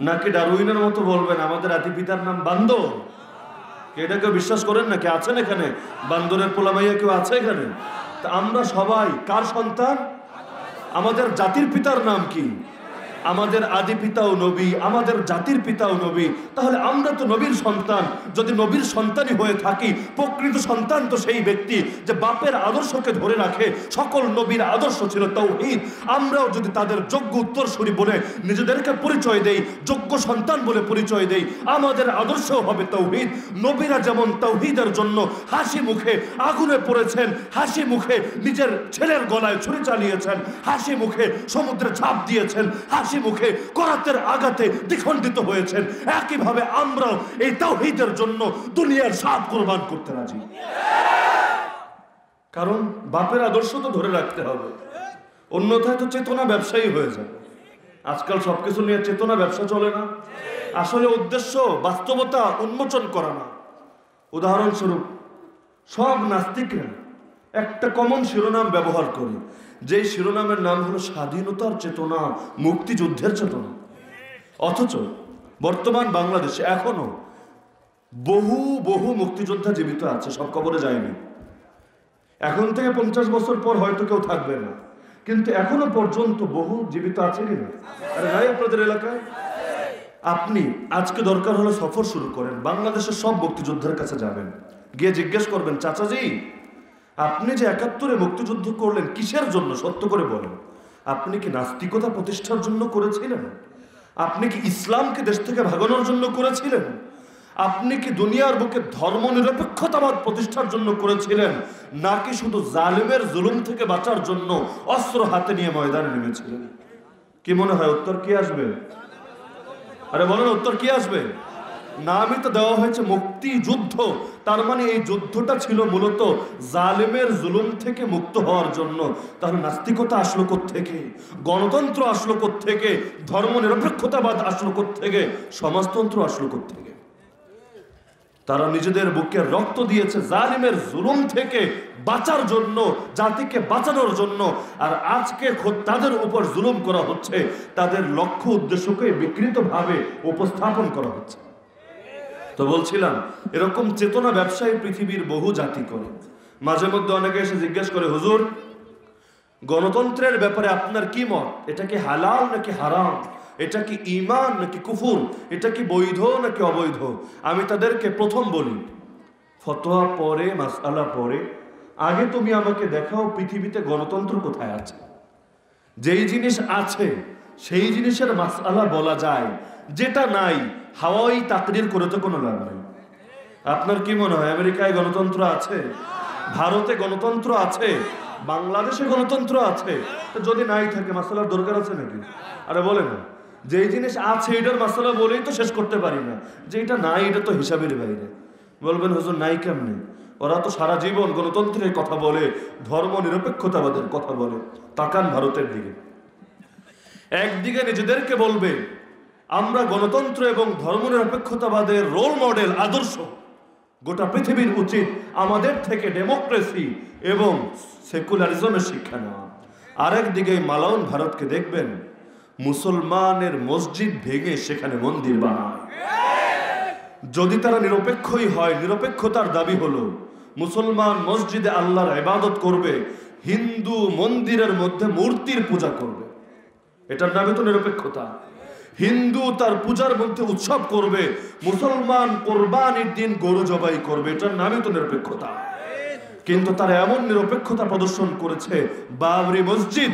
নাকি ডারউইনের মতো বলবেন আমাদের আদি পিতার নাম বান্দর? এটা কেউ বিশ্বাস করেন নাকি? আছেন এখানে বান্দরের পোলামাইয়া কেউ আছে এখানে? তা আমরা সবাই কার সন্তান? আমাদের জাতির পিতার নাম কি? আমাদের আদি পিতাও নবী, আমাদের জাতির পিতাও নবী, তাহলে আমরা তো নবীর সন্তান। যদি নবীর সন্তানই হয়ে থাকি, প্রকৃত সন্তান তো সেই ব্যক্তি যে বাপের আদর্শকে ধরে রাখে। সকল নবীর আদর্শ ছিল তাওহীদ। আমরাও যদি তাদের যোগ্য উত্তরসূরি বলে নিজেদেরকে পরিচয় দেই, যোগ্য সন্তান বলে পরিচয় দেই, আমাদের আদর্শও হবে তাওহীদ। নবীরা যেমন তাওহীদের জন্য হাসি মুখে আগুনে পড়েছেন, হাসি মুখে নিজের ছেলের গলায় ছুরি চালিয়েছেন, হাসি মুখে সমুদ্রে ঝাঁপ দিয়েছেন, হাসি মুখে করাতের আঘাতে দ্বিখণ্ডিত হয়েছেন, একইভাবে আমরাও এই তাওহীদের জন্য দুনিয়ার সব কুরবান করতে রাজি। কারণ বাপের আদর্শ তো ধরে রাখতে হবে, অন্যথায় তো চেতনা ব্যবসায়ী হয়ে যাবে। আজকাল সবকিছু নিয়ে চেতনা ব্যবসা চলে না। আসলে উদ্দেশ্য বাস্তবতা উন্মোচন করা না। উদাহরণস্বরূপ, সব নাস্তিকরা একটা কমন শিরোনাম ব্যবহার করে, যে শিরোনামের নাম হলো স্বাধীনতার চেতনা, মুক্তিযুদ্ধের চেতনা। অথচ বর্তমান বাংলাদেশে এখনো বহু বহু মুক্তিযোদ্ধা জীবিত আছে, সব কবরে যায়নি। এখন থেকে 50 বছর পর হয়তো কেউ থাকবে না, কিন্তু এখনো পর্যন্ত বহু জীবিত আছে কিনা? আরে নাই আপনাদের এলাকায়? আপনি আজকে দরকার হলে সফর শুরু করেন, বাংলাদেশের সব মুক্তিযোদ্ধার কাছে যাবেন, গিয়ে জিজ্ঞেস করবেন, চাচাজি আপনি যে ৭১-এ মুক্তিযুদ্ধ করলেন কিসের জন্য, সত্য করে বলেন। আপনি কি নাস্তিকতা প্রতিষ্ঠার জন্য করেছিলেন? আপনি কি ইসলামকে দেশ থেকে ভাগানোর জন্য করেছিলেন? আপনি কি দুনিয়ার বুকে ধর্ম নিরপেক্ষতাবাদ প্রতিষ্ঠার জন্য করেছিলেন, নাকি শুধু জালিমের জুলুম থেকে বাঁচার জন্য অস্ত্র হাতে নিয়ে ময়দানে নেমেছিলেন? কি মনে হয় উত্তর কি আসবে? আরে বলেন উত্তর কি আসবে? নামই তো দেওয়া হয়েছে মুক্তিযুদ্ধ, তার মানে এই যুদ্ধটা ছিল মূলত জালেমের জুলুম থেকে মুক্ত হওয়ার জন্য। তাহলে নাস্তিকতা আসলো কোত্থেকে, গণতন্ত্র আসলো কোত্থেকে, ধর্ম নিরপেক্ষতাবাদ আসলো কোত্থেকে, সমাজতন্ত্র আসলো কোত্থেকে? তারা নিজেদের বুকে রক্ত দিয়েছে জালিমের জুলুম থেকে বাঁচার জন্য, জাতিকে বাঁচানোর জন্য। আর আজকে খোদ তাদের উপর জুলুম করা হচ্ছে, তাদের লক্ষ্য উদ্দেশ্যকে বিকৃতভাবে উপস্থাপন করা হচ্ছে। তো বলছিলাম, এরকম চেতনা ব্যবসায়ী পৃথিবীর বহু জাতি করে। মাঝে মধ্যে অনেকে এসে জিজ্ঞেস করে, হুজুর গণতন্ত্রের ব্যাপারে আপনার কি মত? এটা কি হালাল নাকি হারাম? এটা কি ঈমান নাকি কুফর? এটা কি বৈধ নাকি অবৈধ? আমি তাদেরকে প্রথম বলি, ফতোয়া পরে, মাসআলা পরে, আগে তুমি আমাকে দেখাও পৃথিবীতে গণতন্ত্র কোথায় আছে। যেই জিনিস আছে সেই জিনিসের মাসআলা বলা যায়, যেটা নাই হাওয়াই তাকদির করে তো কোনো লাভ নেই। আপনার কি মনে হয় আমেরিকায় গণতন্ত্র আছে? ভারতে গণতন্ত্র আছে? বাংলাদেশে গণতন্ত্র আছে? যদি নাই থাকে মাসআলার দরকার আছে নাকি? আরে বলে না, যেই জিনিস আছে এটার মাসআলা বলেই তো শেষ করতে পারি না, যেটা নাই এটা তো হিসাবের বাইরে। বলবেন হুজুর নাই কেমনে? ওরা তো সারা জীবন গণতন্ত্রের কথা বলে, ধর্ম নিরপেক্ষতাবাদের কথা বলে। তাকান ভারতের দিকে, একদিকে নিজেদেরকে বলবে আমরা গণতন্ত্র এবং ধর্ম নিরপেক্ষতাবাদের রোল মডেল, আদর্শ, গোটা পৃথিবীর উচিত আমাদের থেকে ডেমোক্রেসি এবং সেকুলারিজমের শিক্ষা নেওয়া। আরেকদিকে মালাউন ভারতকে দেখবেন মুসলমানের মসজিদ ভেঙে সেখানে মন্দির বানায়। যদি তারা নিরপেক্ষই হয়, নিরপেক্ষতার দাবি হলো মুসলমান মসজিদে আল্লাহর ইবাদত করবে, হিন্দু মন্দিরের মধ্যে মূর্তির পূজা করবে, এটার নামই তো নিরপেক্ষতা। হিন্দু তার পূজার মধ্যে উৎসব করবে, মুসলমান কোরবানির দিন গরু জবাই করবে, এটার নামই তো নিরপেক্ষতা। কিন্তু তারা এমন নিরপেক্ষতা প্রদর্শন করেছে, বাবরি মসজিদ,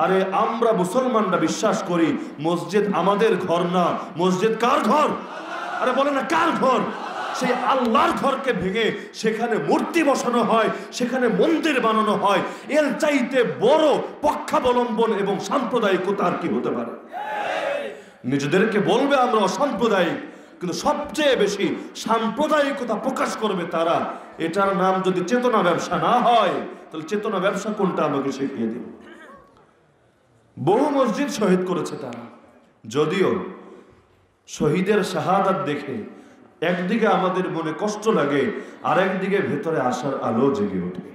আরে আমরা মুসলমানরা বিশ্বাস করি মসজিদ আমাদের ঘর না, মসজিদ কার ঘর? আরে বলে না কার ঘর? সেই আল্লাহর ঘরকে ভেঙে সেখানে মূর্তি বসানো হয়, সেখানে মন্দির বানানো হয়। এর চাইতে বড় পক্ষাবলম্বন এবং সাম্প্রদায়িকতা আর কি হতে পারে? নিজেদেরকে বলবে আমরা অসাম্প্রদায়িক, কিন্তু সবচেয়ে বেশি সাম্প্রদায়িকতা প্রকাশ করবে তারা। এটার নাম যদি চেতনা ব্যবসা না হয়, তাহলে চেতনা ব্যবসা কোনটা আমাকে শিখিয়ে দিন। বহু মসজিদ শহীদ করেছে তারা, যদিও শহীদের শাহাদাত দেখে একদিকে আমাদের মনে কষ্ট লাগে, আর একদিকে ভেতরে আশার আলো জেগে ওঠে।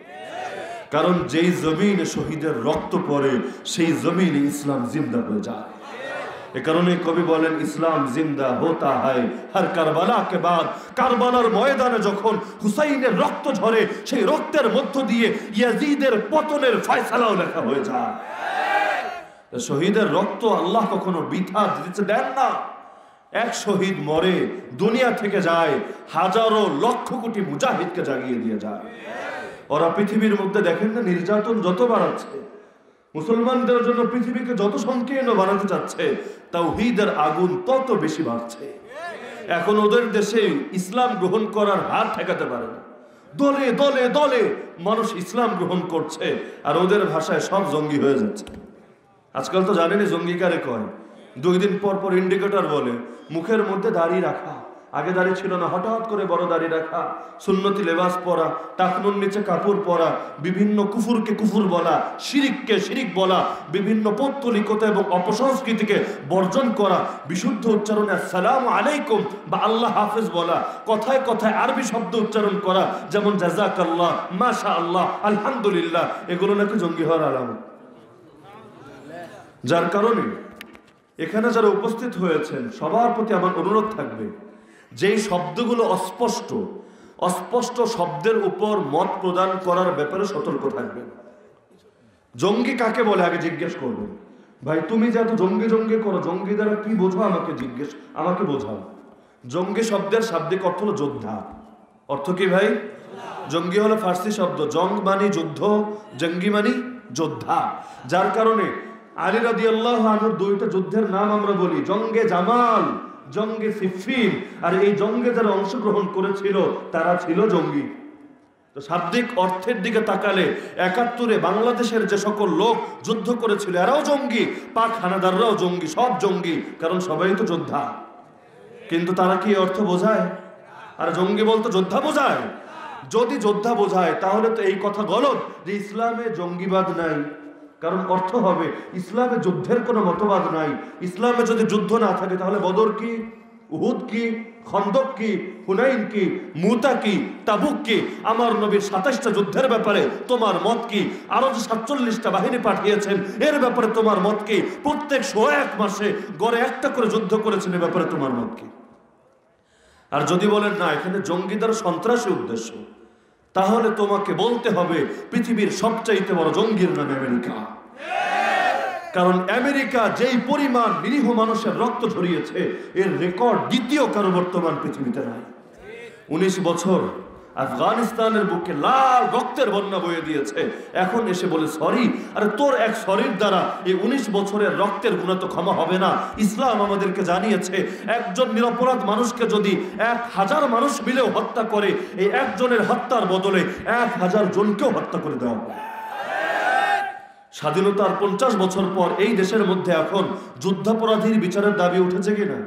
কারণ যেই জমিনে শহীদের রক্ত পড়ে সেই জমিনে ইসলাম জিন্দা হয়ে যায়। এ কারণে কবি বলেন, ইসলাম জিন্দা হোতা হয় হর কারবালা কে বাদ। কারবালার ময়দানে যখন হুসাইনের রক্ত ঝরে, সেই রক্তের মধ্য দিয়ে ইয়াজিদের পতনের ফয়সালাও লেখা হয়ে যায়। শহীদের রক্ত আল্লাহ কখনো বৃথা দিতে দেন না। এক শহীদ মরে, দুনিয়া থেকে যায়, হাজারো লক্ষ কোটি মুজাহিদকে জাগিয়ে দিয়ে যায়। ওরা পৃথিবীর মধ্যে দেখেন না নির্যাতন যত বাড়াচ্ছে, মুসলমানদের জন্য পৃথিবীকে যত সংকীর্ণ বানাতে চাচ্ছে, তাওহীদের আগুন তত বেশি বাড়ছে। এখন ওদের দেশে ইসলাম গ্রহণ করার হাত ঠেকাতে পারে না। দলে দলে দলে মানুষ ইসলাম গ্রহণ করছে, আর ওদের ভাষায় সব জঙ্গি হয়ে যাচ্ছে। আজকাল তো জানেনি জঙ্গি কারে কয়? 2 দিন পর পর ইন্ডিকেটর বলে, মুখের মধ্যে দাড়ি রাখা, আগে দাড়ি ছিল না, হঠাৎ করে বড় দাড়ি রাখা, সুন্নতি লেবাস পরা, টাকনুর নিচে কাপড় পরা, বিভিন্ন কুফুরকে কুফুর বলা, শিরিককে শিরিক বলা, বিভিন্ন পৌত্তলিকতা এবং অপসংস্কৃতিকে বর্জন করা, বিশুদ্ধ উচ্চারণে আসসালামু আলাইকুম বা আল্লাহ হাফেজ বলা, কথায় কথায় আরবি শব্দ উচ্চারণ করা, যেমন জাযাকাল্লাহ, মাশা আল্লাহ, আলহামদুলিল্লাহ, এগুলো নাকি জঙ্গি হওয়ার আলামত। যার কারণে এখানে যারা উপস্থিত হয়েছেন সবার প্রতি আমার অনুরোধ থাকবে, যেই শব্দগুলো অস্পষ্ট, অস্পষ্ট শব্দের উপর মত প্রদান করার ব্যাপারে সতর্ক থাকবেন। জঙ্গি কাকে বলে আগে জিজ্ঞেস করবেন। ভাই তুমি যে এত জঙ্গি জঙ্গি করো, জঙ্গি দ্বারা কি বোঝো আমাকে বোঝাও। জঙ্গি শব্দের শাব্দিক অর্থ হলো যোদ্ধা। অর্থ কি ভাই? জঙ্গি হলো ফার্সি শব্দ, জং মানি যুদ্ধ, জঙ্গি মানি যোদ্ধা। যার কারণে আলী রাদিয়াল্লাহু আনহুর দুইটা যুদ্ধের নাম আমরা বলি, জঙ্গে জামাল, জঙ্গে সিফফিন। আর এই জঙ্গে যারা অংশগ্রহণ করেছিল তারা ছিল জঙ্গি। তো শাব্দিক অর্থের দিকে তাকালে ৭১-এ বাংলাদেশের যে সকল লোক যুদ্ধ করেছিল এরাও জঙ্গি, পাক হানাদাররাও জঙ্গি, সব জঙ্গি, কারণ সবাই তো যোদ্ধা। কিন্তু তারা কি অর্থ বোঝায়? আর জঙ্গি বলতো যোদ্ধা বোঝায়। যদি যোদ্ধা বোঝায় তাহলে তো এই কথা গলত যে ইসলামে জঙ্গিবাদ নাই, কারণ অর্থ হবে ইসলামে যুদ্ধের কোনো মতবাদ নাই। ইসলামে যদি যুদ্ধ না থাকে তাহলে বদর কি, উহুদ কি, খন্দক কি, হুনাইন কি, মুতা কি, তাবুক কি? আমার নবীর ২৭টা যুদ্ধের ব্যাপারে তোমার মত কি? আরো যে ৪৭টা বাহিনী পাঠিয়েছেন এর ব্যাপারে তোমার মত কি? প্রত্যেক ১০১ মাসে গড়ে একটা করে যুদ্ধ করেছেন, এর ব্যাপারে তোমার মত কি? আর যদি বলেন না এখানে জঙ্গিদের সন্ত্রাসী উদ্দেশ্য, তাহলে তোমাকে বলতে হবে পৃথিবীর সবচাইতে বড় জঙ্গির নাম আমেরিকা। কারণ আমেরিকা যেই পরিমাণ নিরীহ মানুষের রক্ত ঝরিয়েছে এর রেকর্ড দ্বিতীয় কারো বর্তমান পৃথিবীতে নাই। ১৯ বছর আফগানিস্তানের বুকে লাল রক্তের বন্যা বয়ে দিয়েছে, এখন এসে বলে সরি। আরে তোর এক সরির দ্বারা এই ১৯ বছরের রক্তের গুণা তো ক্ষমা হবে না। ইসলাম আমাদেরকে জানিয়েছে একজন নিরপরাধ মানুষকে যদি ১,০০০ মানুষ মিলেও হত্যা করে, এই একজনের হত্যার বদলে ১,০০০ জনকেও হত্যা করে দেওয়া হবে। স্বাধীনতার ৫০ বছর পর এই দেশের মধ্যে এখন যুদ্ধাপরাধীর বিচারের দাবি উঠেছে কিনা?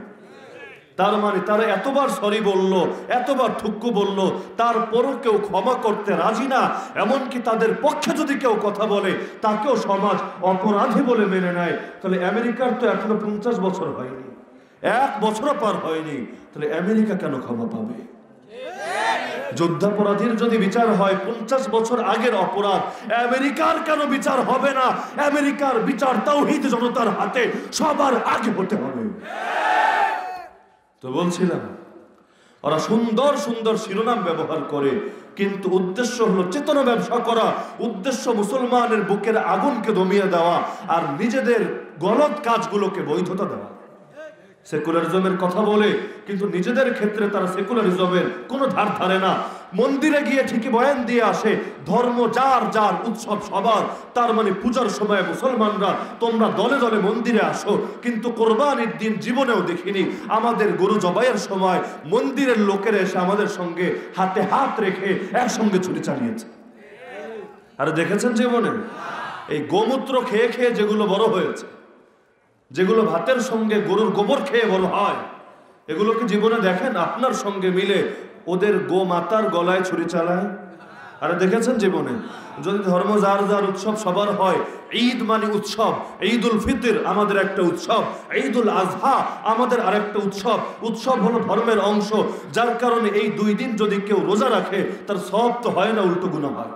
তার মানে তারা এতবার সরি বলল, এতবার থুক্কু বলল, তারপরও কেউ ক্ষমা করতে রাজি না। এমনকি তাদের পক্ষে যদি কেউ কথা বলে তাকেও সমাজ অপরাধী বলে মেনে নেয়। তাহলে আমেরিকার তো এখনো ৫০ বছর হয়নি, ১ বছরও পার হয়নি, তাহলে আমেরিকা কেন ক্ষমা পাবে? যুদ্ধাপরাধীর যদি বিচার হয় ৫০ বছর আগের অপরাধ, আমেরিকার কেন বিচার হবে না? আমেরিকার বিচার তাওহীদ জনতার হাতে সবার আগে হতে হবে। তো বলছিলাম ওরা সুন্দর সুন্দর শিরোনাম ব্যবহার করে, কিন্তু উদ্দেশ্য হলো চেতনা ব্যবসা করা, উদ্দেশ্য মুসলমানের বুকের আগুনকে দমিয়ে দেওয়া আর নিজেদের গলত কাজগুলোকে বৈধতা দেওয়া। সেকুলারিজমের কথা বলে কিন্তু নিজেদের ক্ষেত্রে তারা সেকুলারিজমের কোনো ধার ধারে না। মন্দিরে গিয়ে ঠিকই বয়ান দিয়ে আসে ধর্ম যার যার, উৎসব সবার। তার মানে পূজার সময় মুসলমানরা তোমরা দলে দলে মন্দিরে আসো, কিন্তু কোরবানির দিন জীবনেও দেখিনি আমাদের গরু জবাইয়ের সময় মন্দিরের লোকেরা এসে আমাদের সঙ্গে হাতে হাত রেখে একসঙ্গে ছুরি চালিয়েছে। আরে দেখেছেন জীবনে? এই গোমূত্র খেয়ে খেয়ে যেগুলো বড় হয়েছে, যেগুলো ভাতের সঙ্গে গরুর গোবর খেয়ে বড় হয়, এগুলোকে জীবনে দেখেন আপনার সঙ্গে মিলে ওদের গোমাতার গলায় ছুরি চালায়? আরে দেখেছেন জীবনে? যদি ধর্ম যার যার, উৎসব সবার হয়। ঈদ মানে উৎসব, ঈদুল ফিতর আমাদের একটা উৎসব, ঈদুল আজহা আমাদের আরেকটা উৎসব। উৎসব হলো ধর্মের অংশ, যার কারণে এই 2 দিন যদি কেউ রোজা রাখে তার সওয়াব তো হয় না, উল্টো গুনাহ হয়।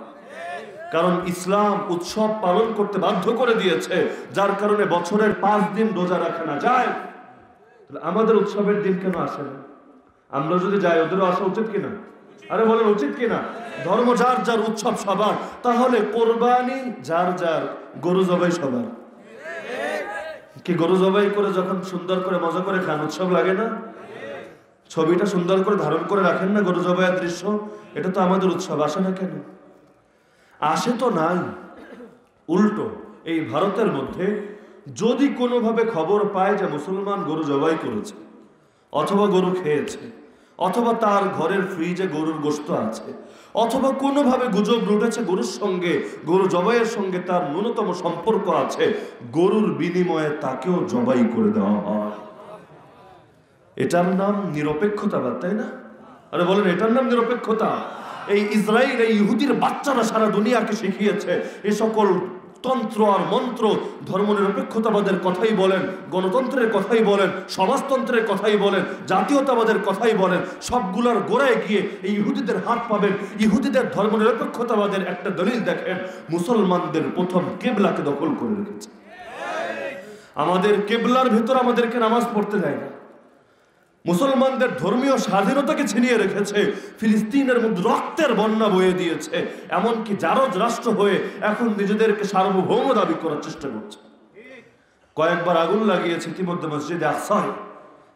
কারণ ইসলাম উৎসব পালন করতে বাধ্য করে দিয়েছে, যার কারণে বছরের 5 দিন রোজা রাখা না যায়। আমাদের উৎসবের দিন কেন আসে না? আমরা যদি যাই ওদেরও আসা উচিত কিনা? আরে বলেন উচিত কিনা? ধর্ম যার যার, উৎসব সবার, তাহলে কোরবানি যার যার, গরু জবাই সবার। কি গরু জবাই করে যখন সুন্দর করে মজা করে খান, উৎসব লাগে না? ছবিটা সুন্দর করে ধারণ করে রাখেন না গরু জবাইয়ের দৃশ্য, এটা তো আমাদের উৎসব। আসে না কেন? আসে তো নাই। উল্টো এই ভারতের মধ্যে যদি কোনোভাবে খবর পায় যে মুসলমান গরু জবাই করেছে, অথবা গরু খেয়েছে, অথবা তার ঘরের ফ্রিজে গরুর গোশত আছে, অথবা কোনোভাবে গুজব রুটেছে গরুর সঙ্গে, গরু জবাইয়ের সঙ্গে তার ন্যূনতম সম্পর্ক আছে, গরুর বিনিময়ে তাকেও জবাই করে দেওয়া হয়। এটার নাম নিরপেক্ষতাবাদ, তাই না? আরে বলেন এটার নাম নিরপেক্ষতা? এই ইসরায়েল, এই ইহুদির বাচ্চারা সারা দুনিয়াকে শিখিয়েছে এই সকল তন্ত্র আর মন্ত্র। ধর্মনিরপেক্ষতাবাদের কথাই বলেন, গণতন্ত্রের কথাই বলেন, সমাজতন্ত্রের কথাই বলেন, জাতীয়তাবাদের কথাই বলেন, সবগুলোর গোড়ায় গিয়ে এই ইহুদিদের হাত পাবেন। ইহুদিদের ধর্মনিরপেক্ষতাবাদের একটা দলিল দেখেন, মুসলমানদের প্রথম কেবলাকে দখল করে রেখেছে। আমাদের কেবলার ভিতর আমাদেরকে নামাজ পড়তে দেয় না। মুসলমানদের ধর্মীয় স্বাধীনতাকে ছিনিয়ে রেখেছে, ফিলিস্তিনের মধ্যে রক্তের বন্যা বয়ে দিয়েছে, এমনকি জারজ রাষ্ট্র হয়ে এখন নিজেদেরকে সার্বভৌম দাবি করার চেষ্টা করছে। কয়েকবার আগুন লাগিয়েছে ইতিমধ্যে মসজিদে আকসায়,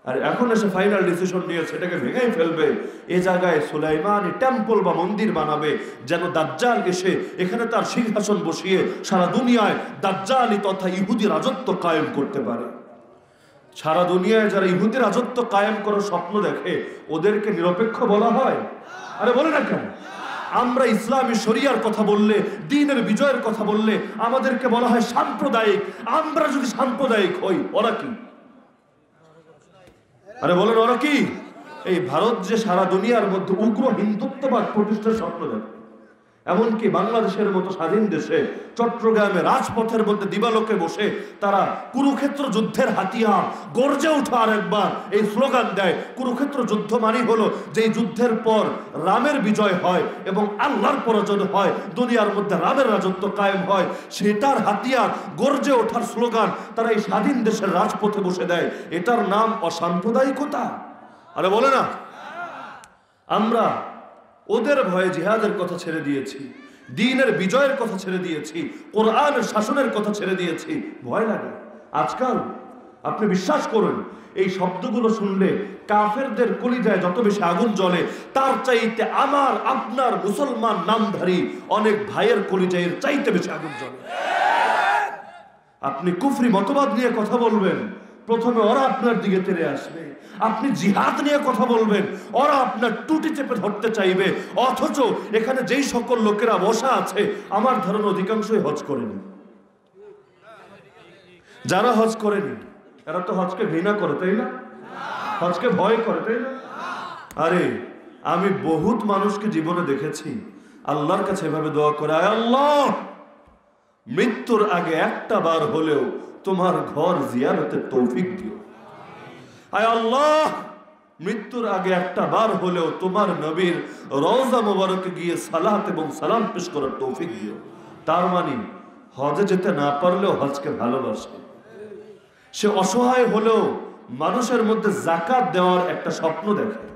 আর এখন এসে ফাইনাল ডিসিশন নিয়েছে এটাকে ভেঙেই ফেলবে। এ জায়গায় সুলাইমানি টেম্পল বা মন্দির বানাবে, যেন দাজ্জাল এসে এখানে তার সিংহাসন বসিয়ে সারা দুনিয়ায় দাজ্জালি তথা ইহুদি রাজত্ব কায়েম করতে পারে। সারা দুনিয়ায় যারা ইহুদি রাজত্ব কায়েম করার স্বপ্ন দেখে ওদেরকে নিরপেক্ষ বলা হয়? আরে বলে না কেন? আমরা ইসলামী শরিয়ার কথা বললে, দ্বীনের বিজয়ের কথা বললে আমাদেরকে বলা হয় সাম্প্রদায়িক। আমরা যদি সাম্প্রদায়িক হই, ওরা কি? আরে বলেন ওরা কি? এই ভারত যে সারা দুনিয়ার মধ্যে উগ্র হিন্দুত্ববাদ প্রতিষ্ঠার স্বপ্ন দেখে, এমনকি বাংলাদেশের মতো স্বাধীন দেশে চট্টগ্রামে রাজপথের মধ্যে দিবালোকে বসে তারা কুরুক্ষেত্র যুদ্ধের হাতিয়ার গর্জে ওঠা আর একবার এই স্লোগান দেয়, কুরুক্ষেত্র যুদ্ধ মানে হলো যে যুদ্ধের পর রামের বিজয় হয় এবং আল্লাহর পরাজয় হয়, দুনিয়ার মধ্যে রামের রাজত্ব কায়েম হয়, সেটার হাতিয়ার গর্জে ওঠার স্লোগান তারা এই স্বাধীন দেশের রাজপথে বসে দেয়। এটার নাম অসাম্প্রদায়িকতা? আরে বলে না? আমরা ওদের ভয়ে জিহাদের কথা ছেড়ে দিয়েছি, দ্বীনের বিজয়ের কথা ছেড়ে দিয়েছি, কোরআনের শাসনের কথা ছেড়ে দিয়েছি। ভয় লাগে আজকাল। আপনি বিশ্বাস করুন, এই শব্দগুলো শুনলে কাফেরদের কলিজায় যত বেশি আগুন জ্বলে, তার চাইতে আমার আপনার মুসলমান নামধারী অনেক ভাইয়ের কলিজায় চাইতে বেশি আগুন জ্বলে। আপনি কুফরি মতবাদ নিয়ে কথা বলবেন, প্রথমে ওরা আপনার দিকে তেড়ে আসবে। আপনি জিহাদ নিয়ে কথা বলবেন, ওরা আপনার টুটি চেপে ধরতে চাইবে। অথচ এখানে যেই সকল লোকেরা বসা আছে, আমার ধারণা অধিকাংশই হজ করেনি। যারা হজ করেনি এরা তো হজকে ঘৃণা করে, তাই না? হজকে ভয় করে, তাই না? আরে আমি বহুত মানুষকে জীবনে দেখেছি আল্লাহর কাছে এভাবে দোয়া করে, আয় আল্লাহ, মৃত্যুর আগে একটা বার হলেও তোমার ঘর জিয়ারতের তৌফিক দিও। আয় আল্লাহ, মৃত্যুর আগে একটা বার হলেও তোমার নবীর রওজা মোবারকে গিয়ে সালাত এবং সালাম পেশ করার তৌফিক দিও। তার মানে হজে যেতে না পারলেও হজকে ভালোবাসে। সে অসহায় হলেও মানুষের মধ্যে যাকাত দেওয়ার একটা স্বপ্ন দেখে।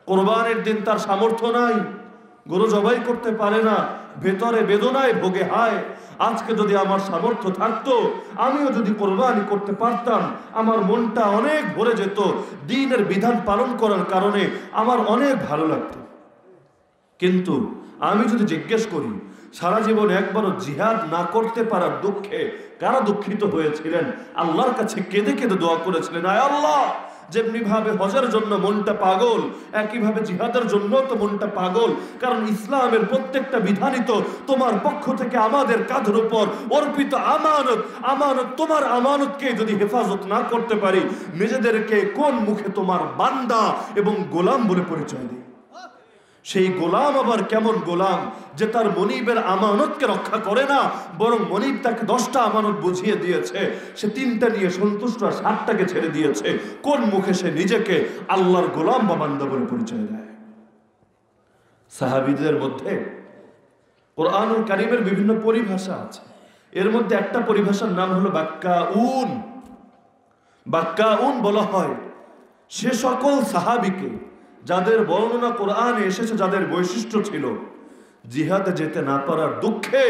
কোরবানির দিন তার সামর্থ্য নাই, গরু জবাই করতে পারে না, ভেতরে বেদনায় ভোগে, হায় আজকে যদি আমার সামর্থ্য থাকতো, আমিও যদি কোরবানি করতে পারতাম, আমার মনটা অনেক ভরে যেত, দ্বীনের বিধান পালন করার কারণে আমার অনেক ভালো লাগতো। কিন্তু আমি যদি জিজ্ঞেস করি সারা জীবন একবারও জিহাদ না করতে পারার দুঃখে কারা দুঃখিত হয়েছিলেন, আল্লাহর কাছে কেঁদে কেঁদে দোয়া করেছিলেন, আয় আল্লাহ, যেমনি ভাবে হজের জন্য মনটা পাগল, একইভাবে জিহাদের জন্য তো মনটা পাগল। কারণ ইসলামের প্রত্যেকটা বিধানই তো তোমার পক্ষ থেকে আমাদের কাঁধের উপর অর্পিত আমানত। আমানত, তোমার আমানতকে যদি হেফাজত না করতে পারি, নিজেদেরকে কোন মুখে তোমার বান্দা এবং গোলাম বলে পরিচয় দিই? সেই গোলাম আবার কেমন গোলাম যে তার মনিবের আমানতকে রক্ষা করে না, বরং মনিব তাকে 10টা আমানত বুঝিয়ে দিয়েছে, সে 3টা নিয়ে সন্তুষ্ট আর 7টাকে ছেড়ে দিয়েছে। কোন মুখে সে নিজেকে আল্লাহর গোলাম বা বান্দা বলে পরিচয় দেয়? সাহাবীদের মধ্যে কোরআনুল কারীমের বিভিন্ন পরিভাষা আছে, এর মধ্যে একটা পরিভাষার নাম হলো বাক্কাউন। বাক্কাউন বলা হয় সে সকল সাহাবীকে যাদের বর্ণনা কোরআনে এসেছে, যাদের বৈশিষ্ট্য ছিল জিহাদে যেতে না পারার দুঃখে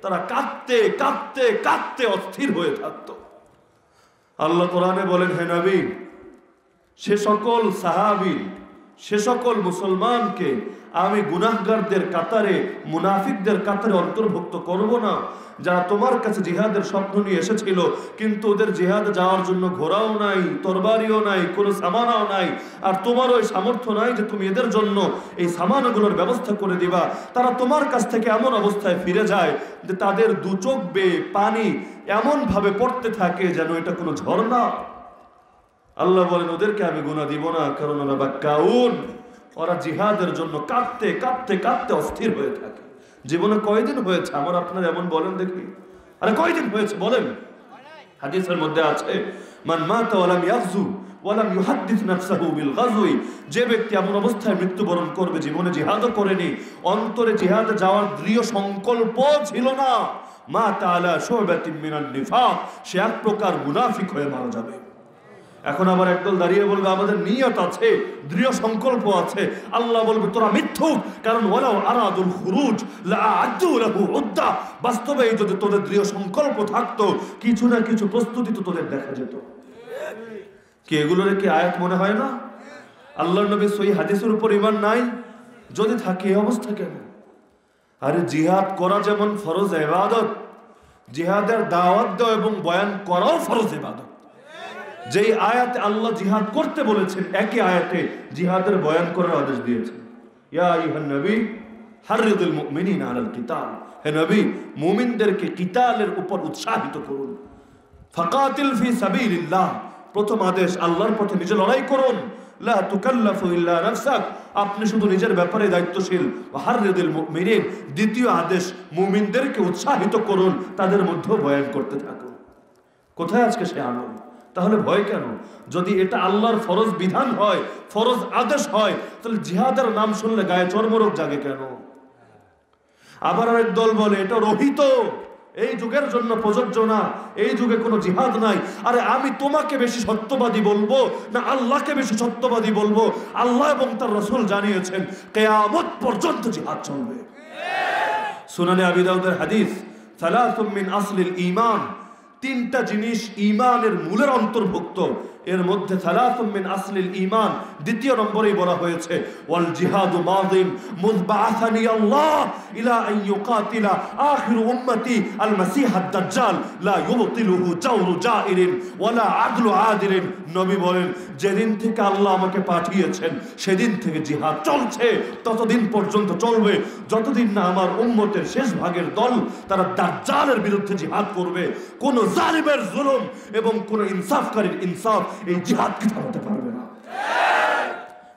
তারা কাঁদতে কাঁদতে কাঁদতে অস্থির হয়ে থাকত। আল্লাহ কোরআনে বলেন, হে নবী, সে সকল সাহাবী, সে সকল মুসলমানকে আমি গুনাহগারদের কাতারে, মুনাফিকদের কাতারে অন্তর্ভুক্ত করব না, যারা তোমার কাছে জিহাদের স্বপ্ন নিয়ে এসেছিল, কিন্তু ওদের জিহাদে যাওয়ার জন্য ঘোড়াও নাই, তরবারিও নাই, কোনো সামানাও নাই, আর তোমার ওই সামর্থ্য নাই যে তুমি এদের জন্য এই সামানগুলোর ব্যবস্থা করে দিবা। তারা তোমার কাছ থেকে এমন অবস্থায় ফিরে যায় যে তাদের দু চোখ বেয়ে পানি এমন ভাবে পড়তে থাকে যেন এটা কোনো ঝর্ণা। আল্লাহ বলেন, ওদেরকে আমি গুনাহ দিব না, কারণ ওরা বাক্কাউন, ওরা জিহাদের জন্য কাঁদতে কাঁদতে কাঁদতে অস্থির হয়ে থাকে। জীবনে কয়দিন হয়েছে আমার আপনার এমন বলেন দেখি? আরে কয়দিন হয়েছে বলেন? হাদিসের মধ্যে আছে, মান মাতা ওয়া লাম ইয়াগজু ওয়া লাম ইউহাদ্দিস নাফসাহু বিল গাজওয়ি, যে ব্যক্তি এমন অবস্থায় মৃত্যুবরণ করবে, জীবনে জিহাদও করেনি, অন্তরে জিহাদে যাওয়ার দৃঢ় সংকল্প ছিল না, মাতা আলা শুবাতিন মিনান নিফাক, সে এক প্রকার মুনাফিক হয়ে মারা যাবে। এখন আবার একদল দাঁড়িয়ে বলবে আমাদের নিয়ত আছে, দৃঢ় সংকল্প আছে। আল্লাহ বলবে তোরা মিথ্যুক, কারণ ওয়ালাউ আরাদুল খুরুজ লাআদ্দু লাহু উদ্দা, বাস্তবে যদি তোদের দৃঢ় সংকল্প থাকতো কিছু না কিছু প্রস্তুতি তো তোদের দেখা যেত। কি এগুলোর কি আয়াত মনে হয় না? আল্লাহর নবী সহিহ হাদিসের উপর ঈমান নাই? যদি থাকে এই অবস্থা কেন? আরে জিহাদ করা যেমন ফরজ ইবাদত, জিহাদের দাওয়াত দেওয়া এবং বয়ান করাও ফরজ ইবাদত। যেই আয়াতে আল্লাহ জিহাদ করতে বলেছেন, একই আয়াতে জিহাদের বয়ান করার আদেশ দিয়েছেন। ইয়া আইয়ুহান নবী হাররিদুল মুমিনিনা আলাল কিতাল, হে নবী মুমিনদেরকে কিতালের উপর উৎসাহিত করুন। ফাকাতিল ফি সাবিলিল্লাহ, প্রথম আদেশ আল্লাহর পথে নিজে লড়াই করুন। লা তুকাল্লাফু ইল্লা নাফসাক, আপনি শুধু নিজের ব্যাপারে দায়িত্বশীল। ওয়া হাররিদুল মুমিনিন, দ্বিতীয় আদেশ মুমিনদেরকে উৎসাহিত করুন, তাদের মধ্যেও বয়ান করতে থাকুন। কোথায় আজকে সে আমল? তাহলে ভয় কেন? যদি এটা আল্লাহর ফরজ বিধান হয়, ফরজ আদেশ হয়, তাহলে জিহাদের নাম শুনলে গায়ে চর্মরোগ জাগে কেন? আবার আরেক দল বলে এটা রহিত, এই যুগের জন্য প্রযোজ্য না, এই যুগে কোনো জিহাদ নাই। আরে আমি তোমাকে বেশি সত্যবাদী বলবো না আল্লাহকে বেশি সত্যবাদী বলবো? আল্লাহ এবং তার রাসূল জানিয়েছেন কিয়ামত পর্যন্ত জিহাদ চলবে। সুনানে আবি দাউদের হাদিস, সালাসুম মিন আসলিল ঈমান, তিনটা জিনিস ঈমানের মূলের অন্তর্ভুক্ত। এর মধ্যে সালাসুম মিন আসলিল ঈমান দ্বিতীয় নম্বরেই বলা হয়েছে ওয়াল জিহাদু মাযিম মুযবাআসানি আল্লাহ ইলা আন ইউকাতিলা আখির উম্মতি আল মাসিহ আদ-দাজ্জাল লা ইউবতিলুহু জাওরু জাইরিন ওয়ালা আদলু আদিলিন। নবী বলেন যেদিন থেকে আল্লাহ আমাকে পাঠিয়েছেন সেদিন থেকে জিহাদ চলছে, ততদিন পর্যন্ত চলবে যতদিন না আমার উম্মতের শেষ ভাগের দল তারা দাজ্জালের বিরুদ্ধে জিহাদ করবে। কোন জালিমের জুলুম এবং কোন ইনসাফকারীর ইনসাফ এই জিহাদকে থামাতে পারবে না।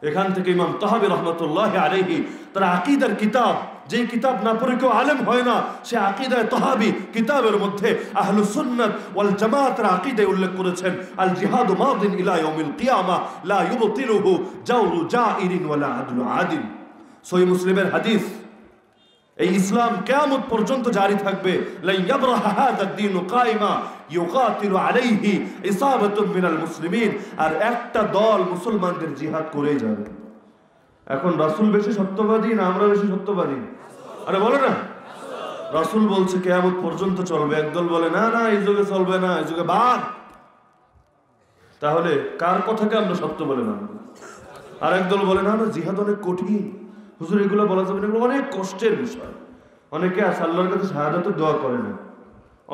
এখান থেকে ইমাম তাহাবী রাহমাতুল্লাহি আলাইহি তার আকীদার কিতাব, যে কিতাব না পড়ে কেউ আলেম হয় না, সে আকীদায়ে তাহাবী কিতাবের মধ্যে আহলুস সুন্নাত ওয়াল জামাতের আকীদায় উল্লেখ করেছেন আল জিহাদু মাদিন ইলা ইয়াউমিল কিয়ামাহ লা ইউবতিলুহু জাওরু জাইরিন ওয়ালা আদলু আদিল। সহিহ মুসলিমের হাদিস, এই ইসলাম কিয়ামত পর্যন্ত জারি থাকবে। লা ইয়াবরাহা হাযাদ দ্বীনু কায়িমা ইউকাতিলু আলাইহি ইসাবাতুম মিনাল মুসলিমিন, আর একটা দল মুসলমানদের জিহাদ করেই যাবে। এখন রাসূল বেশি সত্যবাদী না আমরা বেশি সত্যবাদী? আরে বলো না, রাসূল বলছে কিয়ামত পর্যন্ত চলবে, একদল বলে না না এই যুগে চলবে না, এই যুগে বাদ। তাহলে কার কথাকে আমরা সত্য বলে মানব? আর একদল বলে না না জিহাদ অনেক কঠিন, হুজুর এগুলো বলা যাবে না, এগুলো অনেক কষ্টের বিষয়। অনেকে আল্লাহর কাছে শাহাদাতের দোয়া করে না,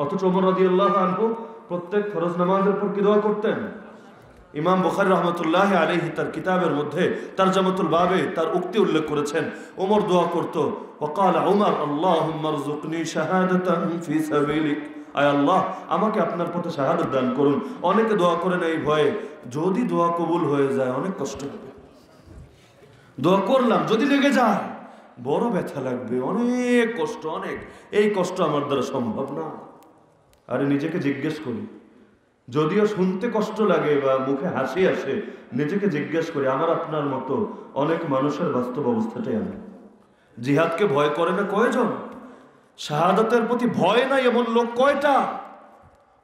অথচ ওমর রাদিয়াল্লাহু আনহু প্রত্যেক ফরজ নামাজের পর কি দোয়া করতেন? ইমাম বুখারী রাহমাতুল্লাহি আলাইহি তার কিতাবের মধ্যে তারজামাতুল বাবে তার উক্তি উল্লেখ করেছেন। ওমর দোয়া করত, ওয়াকাল উমর আল্লাহুম্মা রযুকনি শাহাদাতান ফি সাবিলিক, আয় আল্লাহ আমাকে আপনার পথে শাহাদাত দান করুন। অনেকে দোয়া করেন এই ভয়ে যদি দোয়া কবুল হয়ে যায় অনেক কষ্ট হবে, দোয়া করলাম যদি লেগে যায় বড় ব্যথা লাগবে, অনেক কষ্ট, অনেক, এই কষ্ট আমার দ্বারা সম্ভব না। আরে নিজেকে জিজ্ঞেস করি, যদিও শুনতে কষ্ট লাগে বা মুখে হাসি আসে, নিজেকে জিজ্ঞেস করি আমার আপনার মতো অনেক মানুষের বাস্তব অবস্থাটাই আমি। জিহাদকে ভয় করে না কয়জন? শাহাদাতের প্রতি ভয় নাই এমন লোক কয়টা?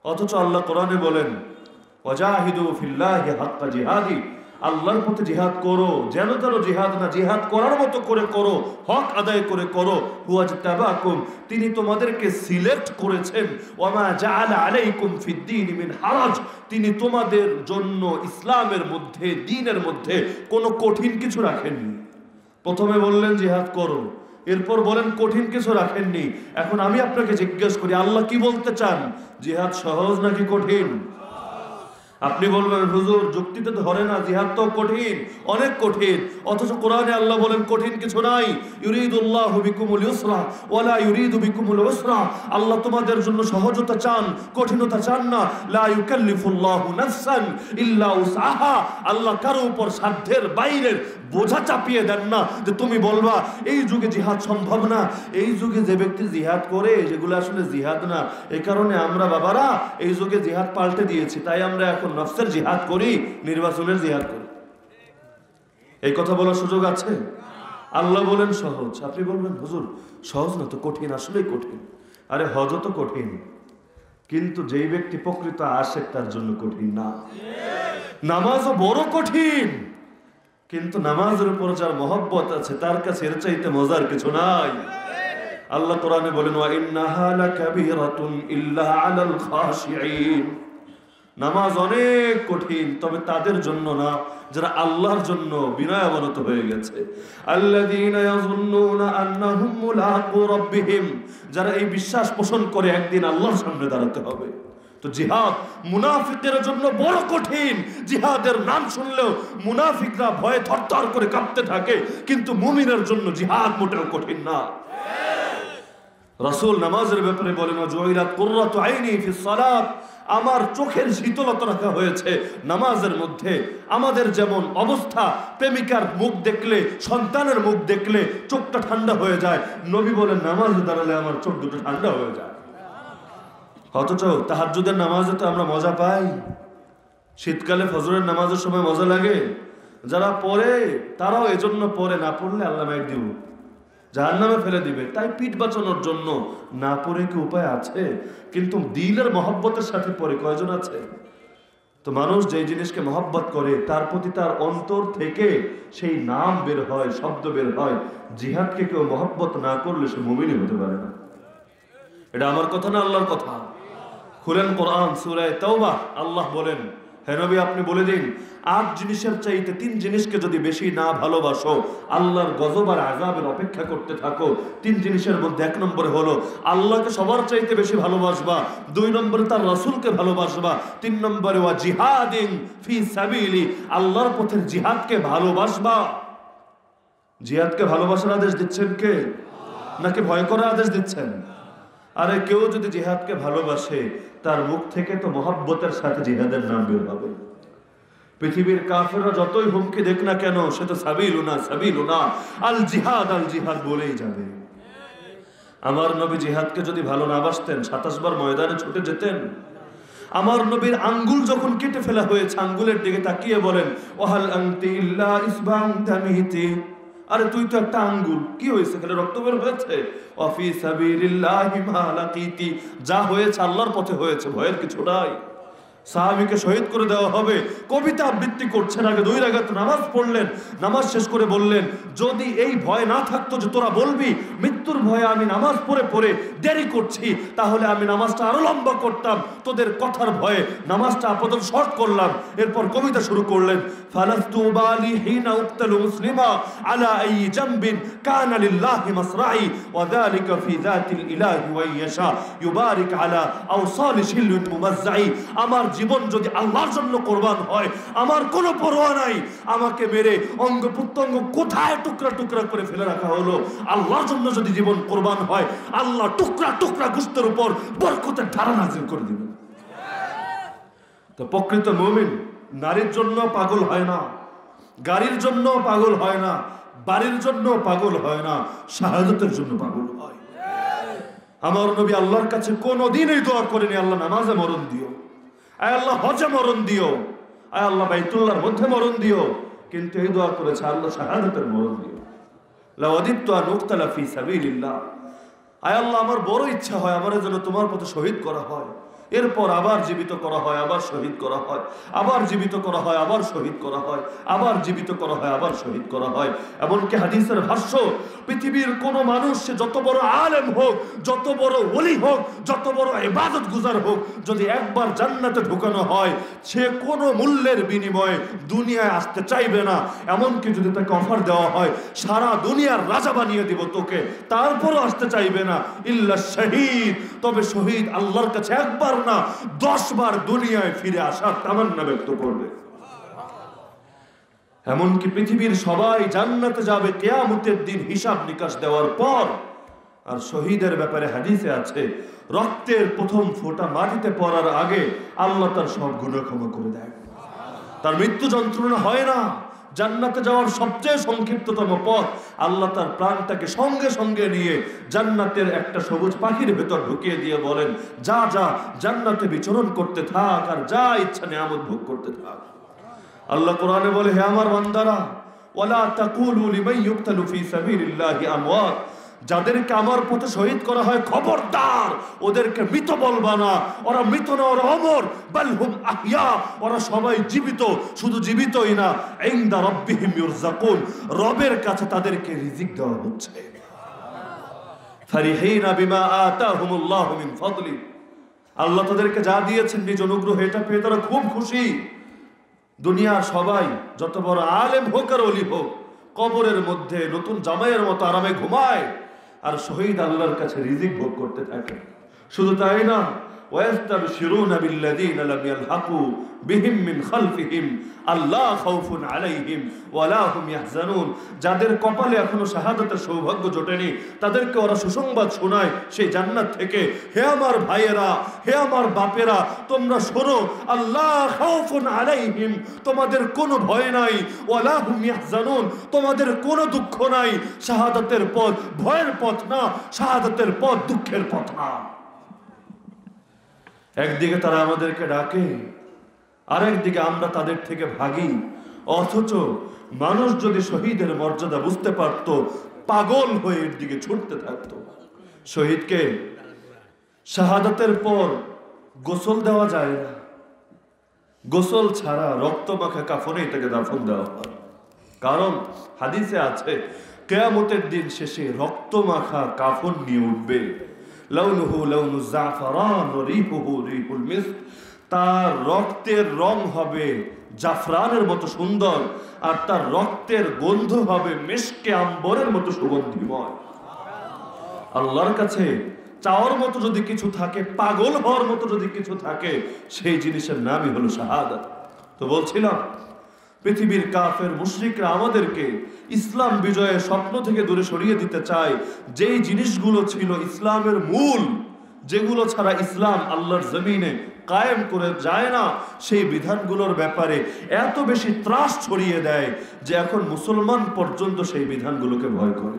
অথচ আল্লাহ কোরআনে বলেন ওয়াজাহিদু ফিল্লাহি হাক্কা জিহাদি, আল্লাহর পথে জিহাদ করো, যেন তেন জিহাদ না, জিহাদ করার মতো করে করো, হক আদায় করে করো। হুয়াজতাবাকুম, তিনি তোমাদেরকে সিলেক্ট করেছেন। ওয়ামা জাআলা আলাইকুম ফিদ্দীন মিন হারাজ, তিনি তোমাদের জন্য ইসলামের মধ্যে, দ্বীনের মধ্যে কোনো কঠিন কিছু রাখেননি। প্রথমে বললেন জিহাদ করো, এরপর বলেন কঠিন কিছু রাখেননি। এখন আমি আপনাকে জিজ্ঞেস করি আল্লাহ কি বলতে চান? জিহাদ সহজ নাকি কঠিন? আপনি বলবেন হুজুর যুক্তিতে ধরে না, জিহাদ তো কঠিন, অনেক কঠিন। অথচ কোরআনে আল্লাহ বলেন কঠিন কিছু নাই। ইউরিদুল্লাহু বিকুমুল ইউসরা ওয়ালা ইউরিদু বিকুমুল উসরা, আল্লাহ তোমাদের জন্য সহজতা চান, কঠিনতা চান না। লা ইউকাল্লিফুল্লাহু নাফসান ইল্লা উসআহা, আল্লাহ কারো উপর সাধ্যের বাইরের বোঝা চাপিয়ে দেন না যে তুমি বলবা এই যুগে জিহাদ সম্ভব না। এই যুগে যে ব্যক্তি জিহাদ করে যেগুলো আসলে জিহাদ না, এই কারণে আমরা বাবারা এই যুগে জিহাদ পাল্টে দিয়েছি, তাই আমরা এখন নফসের জিহাদ করি, নির্বাচনের জিহাদ করি। এই কথা বলার সুযোগ আছে? আল্লাহ বলেন সহজ, আপনি বলবেন হুজুর সহজ না তো, কঠিন, আসলেই কঠিন। আরে হজ তো কঠিন, কিন্তু যেই ব্যক্তি প্রকৃত আশেক তার জন্য কঠিন না। নামাজও বড় কঠিন, কিন্তু নামাজের উপর যার মহব্বত আছে তার কাছে এর চাইতে মজার কিছু নাই। আল্লাহ কোরআনে বলেন, ওয়া ইন্নাহা লাকাবীরাতুন ইল্লা আলাল খাশিঈন। নামাজ অনেক কঠিন, তবে তাদের জন্য না যারা আল্লাহর জন্য বিনয়াবনত হয়ে গেছে। আল্লাযীনা ইয়াযুন্নুনা আন্নাহুম মুলাকু রাব্বিহিম, যারা এই বিশ্বাস পোষণ করে একদিন আল্লাহর সামনে দাঁড়াতে হবে। তো জিহাদ মুনাফিকদের জন্য বড় কঠিন। জিহাদের নাম শুনলেও মুনাফিকরা ভয়ে থরথর করে কাঁপতে থাকে, কিন্তু মুমিনের জন্য জিহাদ মোটেও কঠিন না। রাসূল নামাজের ব্যাপারে বলেন, জুইলাত কুররাতু আইনি ফিস সালাত, আমার চোখের শীতলতা রাখা হয়েছে নামাজের মধ্যে। আমাদের যেমন অবস্থা, প্রেমিকার মুখ দেখলে, সন্তানের মুখ দেখলে চোখটা ঠান্ডা হয়ে যায়, নবী বলেন নামাজে দাঁড়ালে আমার চোখ দুটো ঠান্ডা হয়ে যায়। অথচ তাহাজ্জুদের নামাজে তো আমরা মজা পাই। শীতকালে ফজরের নামাজের সময় মজা লাগে। যারা পড়ে তারাও এজন্য পড়ে, না পড়লে আল্লাহ মাইক দিব, জাহান্নামে ফেলে দিবে। তাই পিঠ বাঁচানোর জন্য না পড়ে কি উপায় আছে? কিন্তু দিলের মহব্বতের সাথে পড়ে কয়জন আছে? তো মানুষ যে জিনিসকে মহব্বত করে তার প্রতি তার অন্তর থেকে সেই নাম বের হয়, শব্দ বের হয়। জিহাদকে কেউ মহব্বত না করলে সে মুমিনই হতে পারে না। এটা আমার কথা না, আল্লাহর কথা। খুলেন কোরআন, সূরা তাওবা। আল্লাহ বলেন, হে নবী আপনি বলে দিন, 8 জিনিসের চাইতে 3 জিনিসকে যদি বেশি না ভালোবাসো, আল্লাহর গজব আর আযাবের অপেক্ষা করতে থাকো। 3 জিনিসের মধ্যে 1 নম্বরে হলো আল্লাহকে সবার চাইতে বেশি ভালোবাসবা, 2 নম্বরে তার রাসূলকে ভালোবাসবা, 3 নম্বরে ওয়া জিহাদিন ফি সাবিলি, আল্লাহর পথের জিহাদকে ভালোবাসবা। জিহাদকে ভালোবাসার আদেশ দিচ্ছেন কে? নাকি ভয় করার আদেশ দিচ্ছেন? আরে কেউ যদি জিহাদকে ভালোবাসে তার মুখ থেকে তো মহব্বতের সাথে জিহাদের নাম বের হবে। পৃথিবীর কাফেররা যতই হুমকি দেখ না কেন, সে তো সাবিলুনা সাবিলুনা আল জিহাদ বলেই যাবে। আমার নবী জিহাদকে যদি ভালো না বাসতেন 27 বার ময়দানে ছুটে যেতেন। আমার নবীর আঙ্গুল যখন কেটে ফেলা হয়েছে, আঙ্গুলের দিকে তাকিয়ে বলেন, ওয়াহাল আনতি ইল্লা ইসবাম দামিতি, আরে তুই তো একটা আঙ্গুল, কি হয়েছে? খালি রক্ত বের হয়েছে? ওয়াফি সাবিলিল্লাহি মা লাকিতি, যা হয়েছে আল্লাহর পথে হয়েছে, ভয়ের কিছু নাই। সাহাবীকে শহীদ করে দেওয়া হবে, কবিতা আবৃত্তি করছেন, আগে 2 রাকাত নামাজ পড়লেন, নামাজ শেষ করে বললেন, যদি এই ভয় না থাকতো যে তোরা বলবি মৃত্যুর ভয়ে আমি নামাজ পড়ে পড়ে দেরি করছি, তাহলে আমি নামাজটা আরো লম্বা করতাম। তোদের কথার ভয়ে নামাজটা আপাতত শর্ট করলাম। এরপর কবিতা শুরু করলেন, ফালাস্তু বালি হিনা উক্তালু মুসলিমা আলা আই জামবিন কানা লিল্লাহি মাসরাই ওয়া যালিকা ফি যাতিল ইলাহি ওয়া ইয়াশা ইউবারিক আলা আওসালি শিলুন মুমাজ্জাই। আমার জীবন যদি আল্লাহর জন্য কোরবান হয়, আমার কোনো পরোয়া নাই। আমাকে মেরে অঙ্গ প্রত্যঙ্গ কোথায় টুকরা টুকরা করে ফেলে রাখা হলো, আল্লাহর জন্য যদি জীবন কোরবান হয়, আল্লাহ টুকরা টুকরা গোশতের উপর বরকতের ধারা নাযিল করে দিবেন। তো প্রকৃত মুমিন নারীর জন্য পাগল হয় না, গাড়ির জন্য পাগল হয় না, বাড়ির জন্য পাগল হয় না, শাহাদাতের জন্য পাগল হয়। আমার নবী আল্লাহর কাছে কোনোদিন এই দোয়া করেনি, আল্লাহ নামাজে মরণ দিও, আয় আল্লাহ হজে মরণ দিও, আয় আল্লাহ বাইতুল্লাহর মধ্যে মরণ দিও, কিন্তু এই দোয়া করেছে আল্লাহ শাহাদাতের মরণ দিও। লাওয়াদিতু আন উক্তালা ফি সাবিলিল্লাহ, আয় আল্লাহ আমার বড় ইচ্ছা হয় আমার যেন তোমার পথে শহীদ করা হয়, এরপর আবার জীবিত করা হয়, আবার শহীদ করা হয়, আবার জীবিত করা হয়, আবার শহীদ করা হয়, আবার জীবিত করা হয়, আবার শহীদ করা হয়। এমনকি হাদিসের ভাষ্য, পৃথিবীর কোন মানুষ সে যত বড় আলেম হোক, যত বড় ওলি হোক, যত বড় ইবাদত গুজার হোক, যদি একবার জান্নাতে ঢুকানো হয়, সে কোনো মূল্যের বিনিময়ে দুনিয়ায় আসতে চাইবে না। এমনকি যদি তাকে অফার দেওয়া হয় সারা দুনিয়ার রাজা বানিয়ে দিব তোকে, তারপরও আসতে চাইবে না, ইল্লা শহীদ, তবে শহীদ আল্লাহর কাছে একবার না 10 বার দুনিয়ায় ফিরে আসার তামান্না ব্যক্ত করবে। এমনকি পৃথিবীর সবাই জান্নাতে যাবে কিয়ামতের দিন হিসাব নিকাশ দেওয়ার পর। আর শহীদের ব্যাপারে হাদিসে আছে, রক্তের প্রথম ফোঁটা মাটিতে পড়ার আগে আল্লাহ তার সব গুনাহ ক্ষমা করে দেয়, তার মৃত্যু যন্ত্রণা হয় না। জান্নাতে যাওয়ার সবচেয়ে সংক্ষিপ্ততম পথ, আল্লাহ তার প্রাণটাকে সঙ্গে সঙ্গে নিয়ে জান্নাতের একটা সবুজ পাখির ভেতর ঢুকিয়ে দিয়ে বলেন, যা যা জান্নাতে বিচরণ করতে থাক, আর যা ইচ্ছা নিয়ামত ভোগ করতে থাক। আল্লাহ কোরআনে বলে, হে আমার বান্দারা, ওয়ালা তাকুলু লিমান ইউকতালু ফি সাবিলিল্লাহি আমওয়াত, যাদেরকে আমার পথে শহীদ করা হয়, খবরদার ওদেরকে মৃত বলবা না। ওরা মৃত না, ওরা অমর। বাল হুম আহইয়া, ওরা সবাই জীবিত। শুধু জীবিতই না, ইনদা রাব্বিহিম ইউরযাকুন, রবের কাছে তাদেরকে রিজিক দেওয়া হচ্ছে। ফারিহিনা বিমা আতাহুমুল্লাহু মিন ফাদলি, আল্লাহ তাদেরকে যা দিয়েছেন নিজ অনুগ্রহ, এটা পেয়ে তারা খুব খুশি। দুনিয়ার সবাই, যত বড় আলেম হোক আর ওলি হোক, কবরের মধ্যে নতুন জামাইয়ের মতো আরামে ঘুমায়, আর শহীদ আল্লাহর কাছে রিজিক ভোগ করতে থাকে। শুধু তাই না, ওয়াস্তাবশিরুনা বিল্লাযীনা লাম ইয়ালহাকু বিহিম মিন খালফিহিম আল্লা খাউফুন আলাইহিম ওয়ালা হুম ইয়াহজানুন, যাদের কপালে এখনো শাহাদাতের সৌভাগ্য জোটেনি, তাদেরকে ওরা সুসংবাদ শোনায় সেই জান্নাত থেকে। হে আমার ভাইয়েরা, হে আমার বাপেরা, তোমরা শোনো, আল্লাহ খাউফুন আলাইহিম, তোমাদের কোনো ভয় নাই, ওয়ালা হুম ইয়াহজানুন, তোমাদের কোনো দুঃখ নাই। শাহাদাতের পথ ভয়ের পথ না, শাহাদাতের পথ দুঃখের পথ না। একদিকে তারা আমাদেরকে ডাকে, আরেকদিকে আমরা তাদের থেকে ভাগি। অথচ মানুষ যদি শহীদের মর্যাদা বুঝতে পারত, পাগল হয়ে এর দিকে ছুটতে থাকতো। শহীদকে শাহাদাতের পর গোসল দেওয়া যায় না, গোসল ছাড়া রক্ত মাখা কাফনেই তাকে দাফন দেওয়া হয়। কারণ হাদিসে আছে, কিয়ামতের দিন শেষে রক্ত মাখা কাফন নিয়ে উঠবে। লাউনুহু লাউনু জাফরান ওয়া রিহুহু রিহুল মিস্ক, তার রক্তের রং হবে জাফরানের মতো সুন্দর, আর তার রক্তের গন্ধ হবে মিশকে আম্বরের মতো সুগন্ধিময়। আল্লাহর কাছে চাওয়ার মতো যদি কিছু থাকে, পাগল হওয়ার মতো যদি কিছু থাকে, সেই জিনিসের নামই হলো শাহাদাত। তো বলছিলাম, পৃথিবীর কাফের মুশরিকরা আমাদেরকে ইসলাম বিজয়ের স্বপ্ন থেকে দূরে সরিয়ে দিতে চায়। যেই জিনিসগুলো ছিল ইসলামের মূল, যেগুলো ছাড়া ইসলাম আল্লাহর জমিনে কায়েম করে যায় না, সেই বিধানগুলোর ব্যাপারে এত বেশি ত্রাস ছড়িয়ে দেয় যে এখন মুসলমান পর্যন্ত সেই বিধানগুলোকে ভয় করে।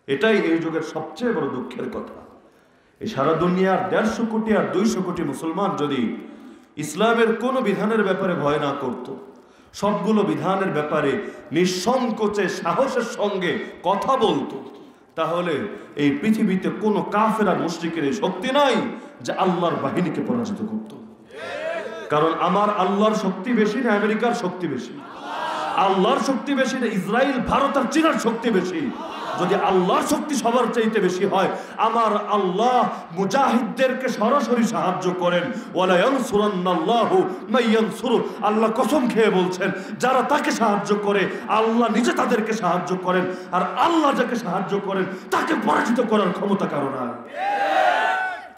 এটাই এই যুগের সবচেয়ে বড় দুঃখের কথা। এই সারা দুনিয়ার 150 কোটি আর 200 কোটি মুসলমান যদি ইসলামের কোনো বিধানের ব্যাপারে ভয় না করত, সবগুলো বিধানের ব্যাপারে নিঃসংকোচে সাহসের সঙ্গে কথা বলতো, তাহলে এই পৃথিবীতে কোনো কাফের আর মুশরিকের এই শক্তি নাই যে আল্লাহর বাহিনীকে পরাজিত করত। কারণ আমার আল্লাহর শক্তি বেশি না আমেরিকার শক্তি বেশি? আল্লাহর শক্তি বেশি না ইসরায়েল, ভারত আর চীনের শক্তি বেশি? যদি আল্লাহর শক্তি সবার চাইতে বেশি হয়, আমার আল্লাহ মুজাহিদদেরকে সরাসরি সাহায্য করেন। ওয়ালা ইয়ানসুরান্নাল্লাহু মাইয়ানসুরু, আল্লাহ কসম খেয়ে বলছেন, যারা তাকে সাহায্য করে আল্লাহ নিজে তাদেরকে সাহায্য করেন, আর আল্লাহ যাকে সাহায্য করেন তাকে পরাজিত করার ক্ষমতা কারো নাই।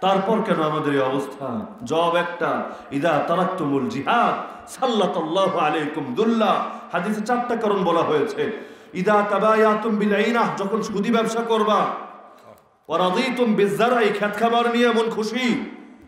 তারপর কেন আমাদের এই অবস্থা? জবাব একটা, ইদা তারাকতুমুল জিহাদ সাল্লাতাল্লাহু আলাইকুম দুল্লাহ। হাদিসে 4টা কারণ বলা হয়েছে। ইদা তাবায়াতুম বিল আইনাহ, যখন সুদি ব্যবসা করবা, ওয়া রাদিতুম বিযরাই, খেত খাবার নিয়ে মন খুশি,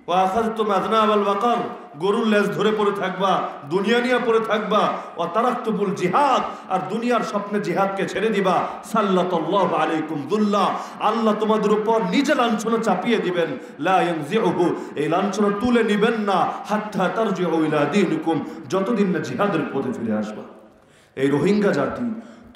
ওয়া আখাযতুম আযনাবাল বাকার, গরুর লেজ ধরে পড়ে থাকবা, দুনিয়া নিয়ে পড়ে থাকবা, ওয়া তারাকতুমুল জিহাদ, আর দুনিয়ার স্বপ্নে জিহাদকে ছেড়ে দিবা, সাল্লাতাল্লাহু আলাইকুম দুল্লাহ, আল্লাহ তোমাদের উপর নিজে লাঞ্ছনা চাপিয়ে দিবেন। লা ইয়ানজিউহু, এই লাঞ্ছনা তুলে নিবেন না, হাত্তা তারজিউ ইলা দীনিকুম, যতদিন না জিহাদের পথে ফিরে আসবা। এই রোহিঙ্গা জাতি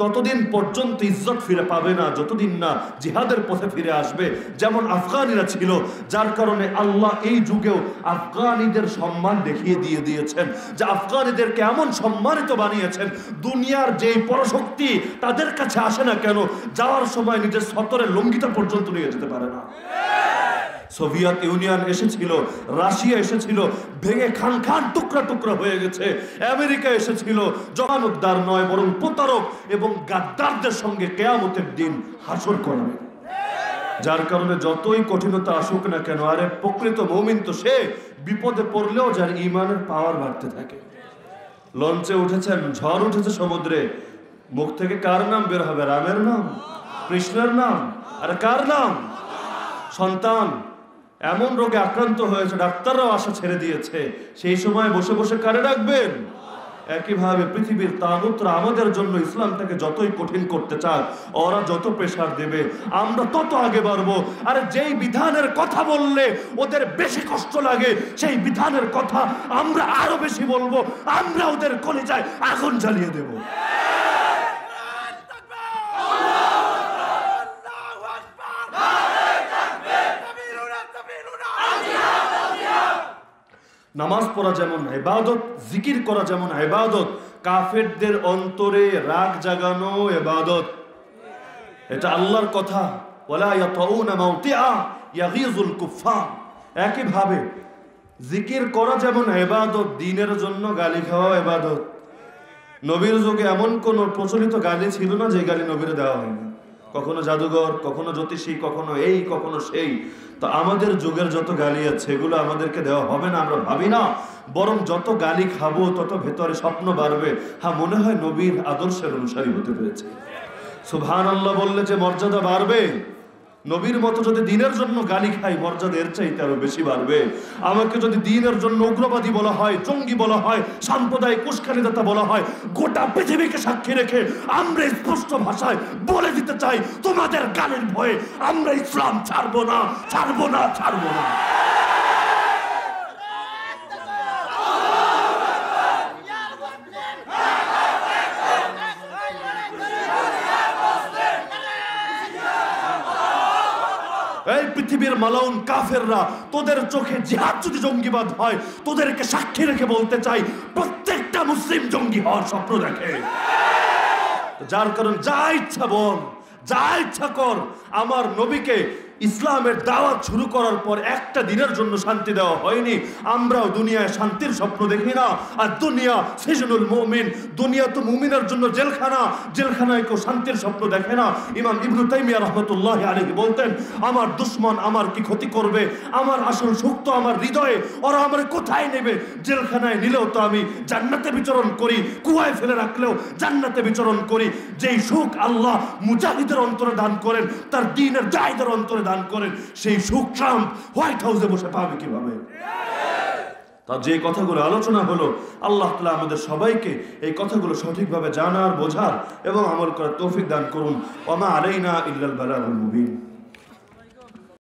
ততদিন পর্যন্ত ইজ্জত ফিরে পাবে না যতদিন না জিহাদের পথে ফিরে আসবে। যেমন আফগানিরা ছিল, যার কারণে আল্লাহ এই যুগেও আফগানিদের সম্মান দেখিয়ে দিয়েছেন, যে আফগানিদেরকে এমন সম্মানিত বানিয়েছেন, দুনিয়ার যেই পরশক্তি তাদের কাছে আসে না কেন, যাওয়ার সময় নিজের সতরের লঙ্গিটা পর্যন্ত নিয়ে যেতে পারে না। সোভিয়েত ইউনিয়ন এসেছিল, রাশিয়া এসেছিল, ভেঙে খান খান টুকরা টুকরা হয়ে গেছে। আমেরিকা এসেছিল, জবানউদ্দার নয় বরং প্রতারক এবং গাদ্দারদের সঙ্গে কিয়ামতের দিন হাসর করাবে। যার কারণে যতই কঠিনতা আসুক না কেন, আরে প্রকৃত মুমিন তো সে বিপদে পড়লেও যার ঈমানের পাওয়ার বাড়তে থাকে। লঞ্চে উঠেছেন, ঝড় উঠেছে সমুদ্রে, মুখ থেকে কার নাম বের হবে? রামের নাম, কৃষ্ণের নাম, আর কার নাম? সন্তান এমন রোগে আক্রান্ত হয়েছে, ডাক্তাররাও আশা ছেড়ে দিয়েছে, সেই সময় বসে বসে কারে ডাকবেন? একইভাবে পৃথিবীর তাগুতরা আমাদের জন্য ইসলামটাকে যতই কঠিন করতে চায়, ওরা যত প্রেসার দেবে, আমরা তত আগে বাড়বো। আর যেই বিধানের কথা বললে ওদের বেশি কষ্ট লাগে, সেই বিধানের কথা আমরা আরো বেশি বলবো, আমরা ওদের কলিজায় আগুন জ্বালিয়ে দেব। নামাজ পড়া যেমন ইবাদত, জিকির করা যেমন ইবাদত, কাফেরদের অন্তরে রাগ জাগানো ইবাদত। এটা আল্লাহর কথা, ওয়ালা ইয়াতাউনা মাউতিআ ইয়াগীযুল কুফফার। একইভাবে জিকির করা যেমন ইবাদত, দ্বীনের জন্য গালি খাওয়া ইবাদত। নবীর যুগে এমন কোন প্রচলিত গালি ছিল না যে গালি নবীরে দেওয়া হয়নি। কখনো জাদুঘর, কখনো জ্যোতিষী, কখনো এই কখনো সেই। তো আমাদের যুগের যত গালি আছে এগুলো আমাদেরকে দেওয়া হবে না, আমরা ভাবি না। বরং যত গালি খাবো তত ভেতরে স্বপ্ন বাড়বে, হ্যাঁ মনে হয় নবীর আদর্শের অনুসারী হতে পেরেছে। সুবহানাল্লাহ বললে যে মর্যাদা বাড়বে। নবীর মতো যদি দ্বীনের জন্য গালি খাই, মর্যাদা এর চাইতে আরো বেশি বাড়বে। আমাকে যদি দ্বীনের জন্য উগ্রবাদী বলা হয়, জঙ্গি বলা হয়, সাম্প্রদায়িক উস্কানিদাতা বলা হয়, গোটা পৃথিবীকে সাক্ষী রেখে আমরা স্পষ্ট ভাষায় বলে দিতে চাই, তোমাদের গালির ভয়ে আমরা ইসলাম ছাড়বো না, ছাড়বো না, ছাড়বো না। এই পৃথিবীর মালাউন কাফেররা, তোদের চোখে জিহাদ যদি জঙ্গিবাদ হয়, তোদেরকে সাক্ষী রেখে বলতে চাই, প্রত্যেকটা মুসলিম জঙ্গি হওয়ার স্বপ্ন দেখে। যার কারণ যা ইচ্ছা বল, যা ইচ্ছা কর। আমার নবীকে ইসলামের দাওয়াত শুরু করার পর একটা দিনের জন্য শান্তি দেওয়া হয়নি। আমরাও দুনিয়ায় শান্তির স্বপ্ন দেখি না। আর দুনিয়া সিজনুল মুমিন, দুনিয়া তো মুমিনের জন্য জেলখানা, জেলখানায় কেউ শান্তির স্বপ্ন দেখে না। ইমাম ইবনে তাইমিয়া রাহমাতুল্লাহি আলাইহি বলতেন, আমার দুশমন আমার কি ক্ষতি করবে, আমার আসল সুখ তো আমার হৃদয়ে, ওরা আমার কোথায় নেবে? জেলখানায় নিলেও তো আমি জান্নাতে বিচরণ করি, কুয়ায় ফেলে রাখলেও জান্নাতে বিচরণ করি। যেই সুখ আল্লাহ মুজাহিদের অন্তরে দান করেন, তার দ্বীনের দায়ীদের অন্তরে দান করেন, সেই সুখ ট্রাম্প হোয়াইট হাউসে বসে পাবে কিভাবে? তার যে কথাগুলো আলোচনা হলো, আল্লাহ তাআলা আমাদের সবাইকে এই কথাগুলো সঠিকভাবে জানার, বোঝার এবং আমল করার তৌফিক দান করুন। ওয়া মা আলাইনা ইল্লাল বালাগুল মুবিন।